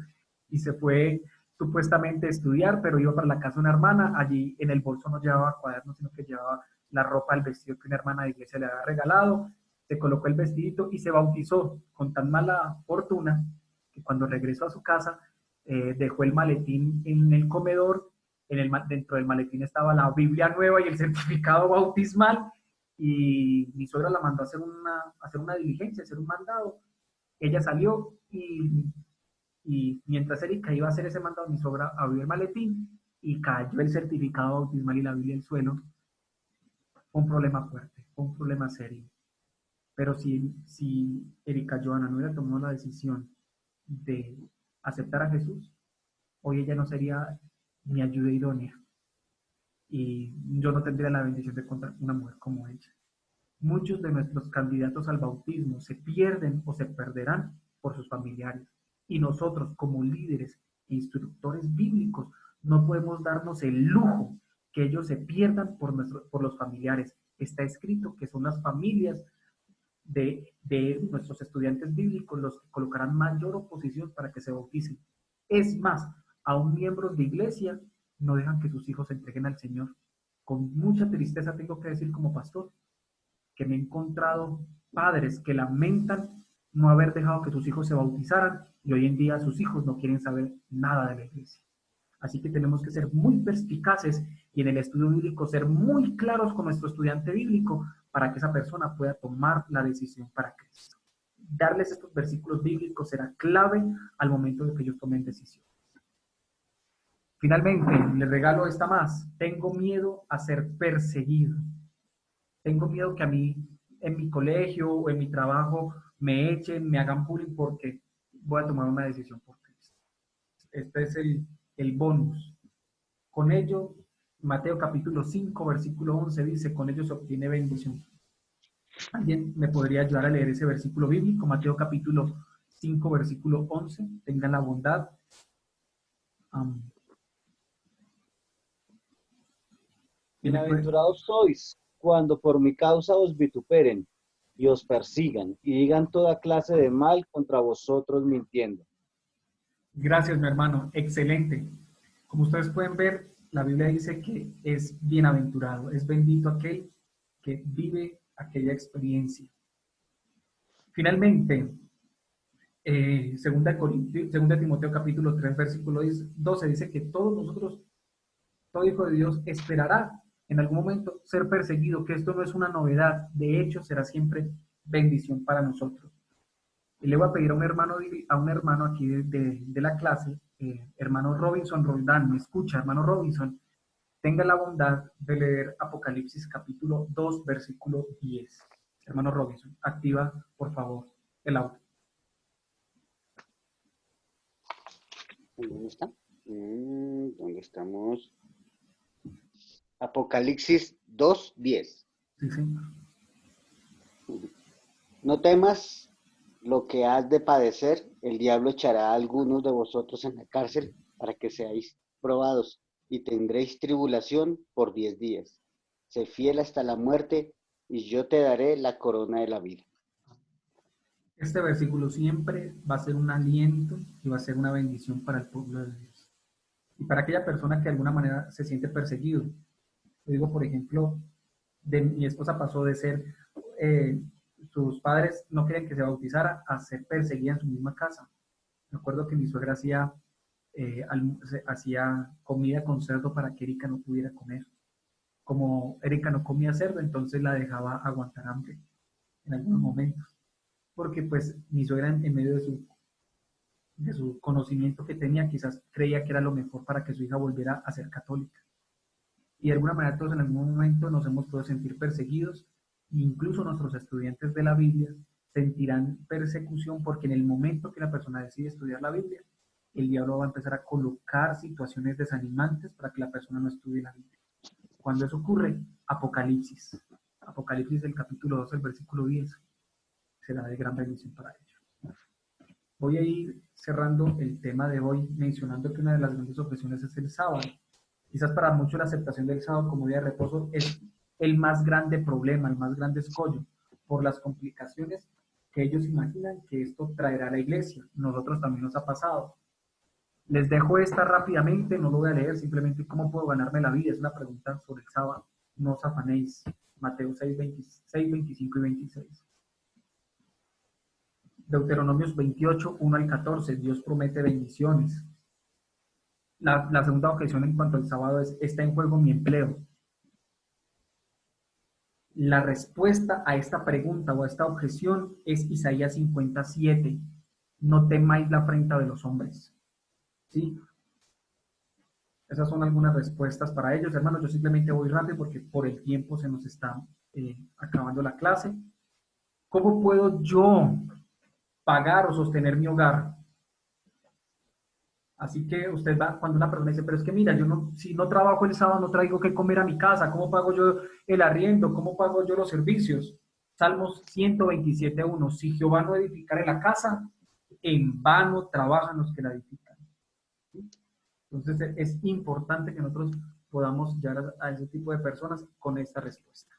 y se fue supuestamente a estudiar, pero iba para la casa de una hermana, allí en el bolso no llevaba cuadernos, sino que llevaba la ropa, el vestido que una hermana de iglesia le había regalado, se colocó el vestidito y se bautizó con tan mala fortuna que cuando regresó a su casa dejó el maletín en el comedor, dentro del maletín estaba la Biblia nueva y el certificado bautismal, y mi suegra la mandó a hacer una diligencia, a hacer un mandado. Ella salió y mientras Erika iba a hacer ese mandado, mi suegra abrió el maletín y cayó el certificado bautismal y la Biblia al suelo. Fue un problema fuerte, fue un problema serio. Pero si Erika Joana no hubiera tomado la decisión de aceptar a Jesús, hoy ella no sería mi ayuda idónea. Y yo no tendría la bendición de contar con una mujer como ella. Muchos de nuestros candidatos al bautismo se pierden o se perderán por sus familiares. Y nosotros, como líderes e instructores bíblicos, no podemos darnos el lujo que ellos se pierdan por los familiares. Está escrito que son las familias de nuestros estudiantes bíblicos los que colocarán mayor oposición para que se bauticen. Es más, aún miembros de iglesia no dejan que sus hijos se entreguen al Señor. Con mucha tristeza tengo que decir como pastor que me he encontrado padres que lamentan no haber dejado que sus hijos se bautizaran y hoy en día sus hijos no quieren saber nada de la iglesia. Así que tenemos que ser muy perspicaces y en el estudio bíblico ser muy claros con nuestro estudiante bíblico para que esa persona pueda tomar la decisión para Cristo. Darles estos versículos bíblicos será clave al momento de que ellos tomen decisión. Finalmente, les regalo esta más. Tengo miedo a ser perseguido. Tengo miedo que a mí, en mi colegio o en mi trabajo, me echen, me hagan bullying porque voy a tomar una decisión por Cristo. Este es el bonus. Con ello, Mateo capítulo 5, versículo 11 dice, con ello se obtiene bendición. ¿Alguien me podría ayudar a leer ese versículo bíblico? Mateo capítulo 5, versículo 11. Tengan la bondad. Bienaventurados sois cuando por mi causa os vituperen y os persigan y digan toda clase de mal contra vosotros mintiendo. Gracias, mi hermano. Excelente. Como ustedes pueden ver, la Biblia dice que es bienaventurado, es bendito aquel que vive aquella experiencia. Finalmente, segunda Timoteo capítulo 3, versículo 12 dice que todos nosotros, todo hijo de Dios esperará en algún momento ser perseguido, que esto no es una novedad, de hecho será siempre bendición para nosotros. Y le voy a pedir a un hermano aquí de la clase, hermano Robinson Roldán, ¿me escucha, hermano Robinson? Tenga la bondad de leer Apocalipsis capítulo 2, versículo 10. Hermano Robinson, activa, por favor, el audio. ¿Dónde está? ¿Dónde estamos? Apocalipsis 2, 10. Sí, señor. No temas lo que has de padecer, el diablo echará a algunos de vosotros en la cárcel para que seáis probados y tendréis tribulación por 10 días. Sé fiel hasta la muerte y yo te daré la corona de la vida. Este versículo siempre va a ser un aliento y va a ser una bendición para el pueblo de Dios. Y para aquella persona que de alguna manera se siente perseguido. Yo digo, por ejemplo, mi esposa pasó de ser, sus padres no querían que se bautizara, a ser perseguida en su misma casa. Me acuerdo que mi suegra hacía comida con cerdo para que Erika no pudiera comer. Como Erika no comía cerdo, entonces la dejaba aguantar hambre en algunos momentos. Porque pues mi suegra en medio de su conocimiento que tenía, quizás creía que era lo mejor para que su hija volviera a ser católica. Y de alguna manera todos en algún momento nos hemos podido sentir perseguidos, e incluso nuestros estudiantes de la Biblia sentirán persecución porque en el momento que la persona decide estudiar la Biblia, el diablo va a empezar a colocar situaciones desanimantes para que la persona no estudie la Biblia. Cuando eso ocurre, Apocalipsis del capítulo 2, el versículo 10, será de gran bendición para ellos. Voy a ir cerrando el tema de hoy mencionando que una de las grandes objeciones es el sábado. Quizás para muchos la aceptación del sábado como día de reposo es el más grande problema, el más grande escollo, por las complicaciones que ellos imaginan que esto traerá a la iglesia. Nosotros también nos ha pasado. Les dejo esta rápidamente, no lo voy a leer, simplemente cómo puedo ganarme la vida, es una pregunta sobre el sábado. No os afanéis. Mateo 6, 25 y 26. Deuteronomios 28, 1 al 14, Dios promete bendiciones. La segunda objeción en cuanto al sábado es, está en juego mi empleo. La respuesta a esta pregunta o a esta objeción es Isaías 57. No temáis la afrenta de los hombres. ¿Sí? Esas son algunas respuestas para ellos. Hermanos, yo simplemente voy rápido porque por el tiempo se nos está acabando la clase. ¿Cómo puedo yo pagar o sostener mi hogar? Así que usted va, cuando una persona dice, pero es que mira, si no trabajo el sábado, no traigo qué comer a mi casa, ¿cómo pago yo el arriendo? ¿Cómo pago yo los servicios? Salmos 127:1, si Jehová no edificare la casa, en vano trabajan los que la edifican. ¿Sí? Entonces es importante que nosotros podamos llegar a ese tipo de personas con esta respuesta.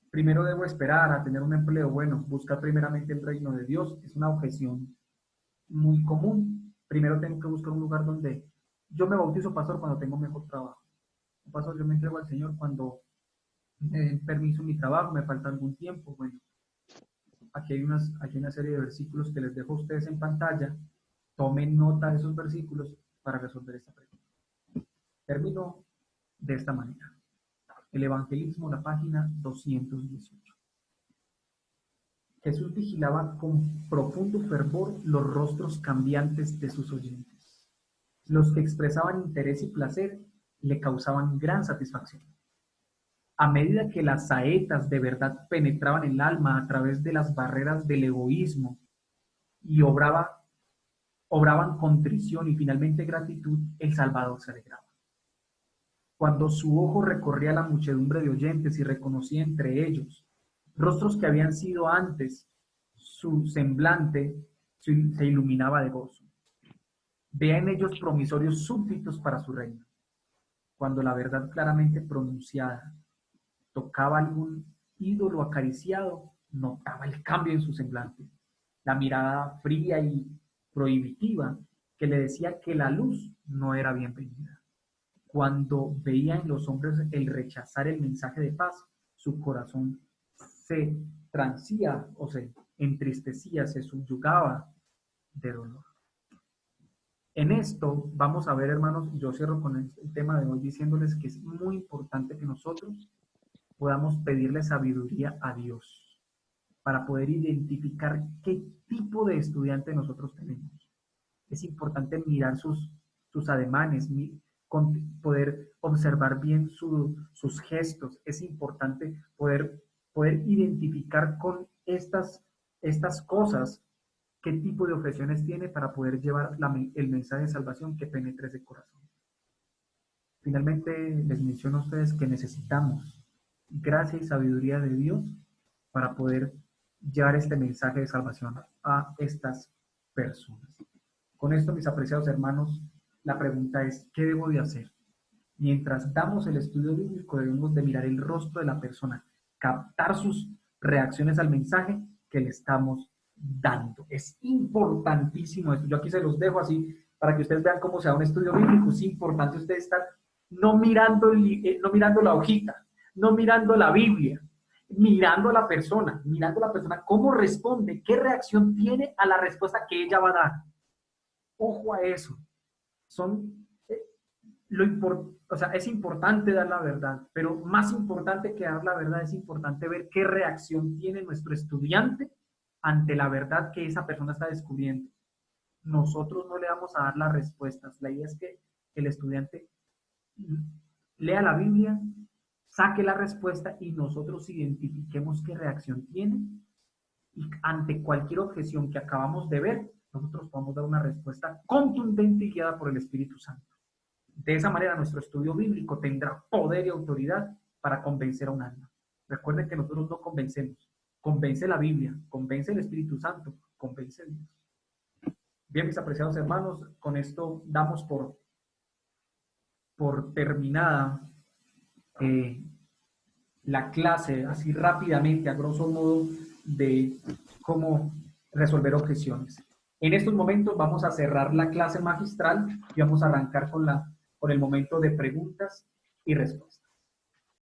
Primero debo esperar a tener un empleo. Bueno, buscar primeramente el reino de Dios es una objeción muy común. Primero tengo que buscar un lugar donde yo me bautizo, pastor, cuando tengo mejor trabajo. Pastor, yo me entrego al Señor cuando me den permiso en mi trabajo, me falta algún tiempo. Bueno, aquí hay una serie de versículos que les dejo a ustedes en pantalla. Tomen nota de esos versículos para resolver esta pregunta. Termino de esta manera. El Evangelismo, la página 218. Jesús vigilaba con profundo fervor los rostros cambiantes de sus oyentes. Los que expresaban interés y placer le causaban gran satisfacción. A medida que las saetas de verdad penetraban el alma a través de las barreras del egoísmo y obraban contrición y finalmente gratitud, el Salvador se alegraba. Cuando su ojo recorría la muchedumbre de oyentes y reconocía entre ellos rostros que habían sido antes, su semblante se iluminaba de gozo. Veía en ellos promisorios súbditos para su reino. Cuando la verdad claramente pronunciada tocaba algún ídolo acariciado, notaba el cambio en su semblante, la mirada fría y prohibitiva que le decía que la luz no era bienvenida. Cuando veía en los hombres el rechazar el mensaje de paz, su corazón se transía o se entristecía, se subyugaba de dolor. En esto vamos a ver, hermanos, yo cierro con el tema de hoy diciéndoles que es muy importante que nosotros podamos pedirle sabiduría a Dios para poder identificar qué tipo de estudiante nosotros tenemos. Es importante mirar sus ademanes, poder observar bien sus gestos. Es importante poder identificar con estas cosas qué tipo de objeciones tiene para poder llevar el mensaje de salvación que penetre ese corazón. Finalmente, les menciono a ustedes que necesitamos gracia y sabiduría de Dios para poder llevar este mensaje de salvación a estas personas. Con esto, mis apreciados hermanos, la pregunta es, ¿qué debo de hacer? Mientras damos el estudio bíblico, debemos de mirar el rostro de la persona, captar sus reacciones al mensaje que le estamos dando. Es importantísimo esto. Yo aquí se los dejo así para que ustedes vean cómo se da un estudio bíblico. Es importante ustedes estar no mirando la hojita, no mirando la Biblia, mirando a la persona, cómo responde, qué reacción tiene a la respuesta que ella va a dar. Ojo a eso. Es importante dar la verdad, pero más importante que dar la verdad es importante ver qué reacción tiene nuestro estudiante ante la verdad que esa persona está descubriendo. Nosotros no le vamos a dar las respuestas. La idea es que el estudiante lea la Biblia, saque la respuesta y nosotros identifiquemos qué reacción tiene y ante cualquier objeción que acabamos de ver, nosotros podamos dar una respuesta contundente y guiada por el Espíritu Santo. De esa manera nuestro estudio bíblico tendrá poder y autoridad para convencer a un alma. Recuerden que nosotros no convencemos. Convence la Biblia, convence el Espíritu Santo, convence a Dios. Bien, mis apreciados hermanos, con esto damos por terminada la clase, así rápidamente, a grosso modo, de cómo resolver objeciones. En estos momentos vamos a cerrar la clase magistral y vamos a arrancar con el momento de preguntas y respuestas.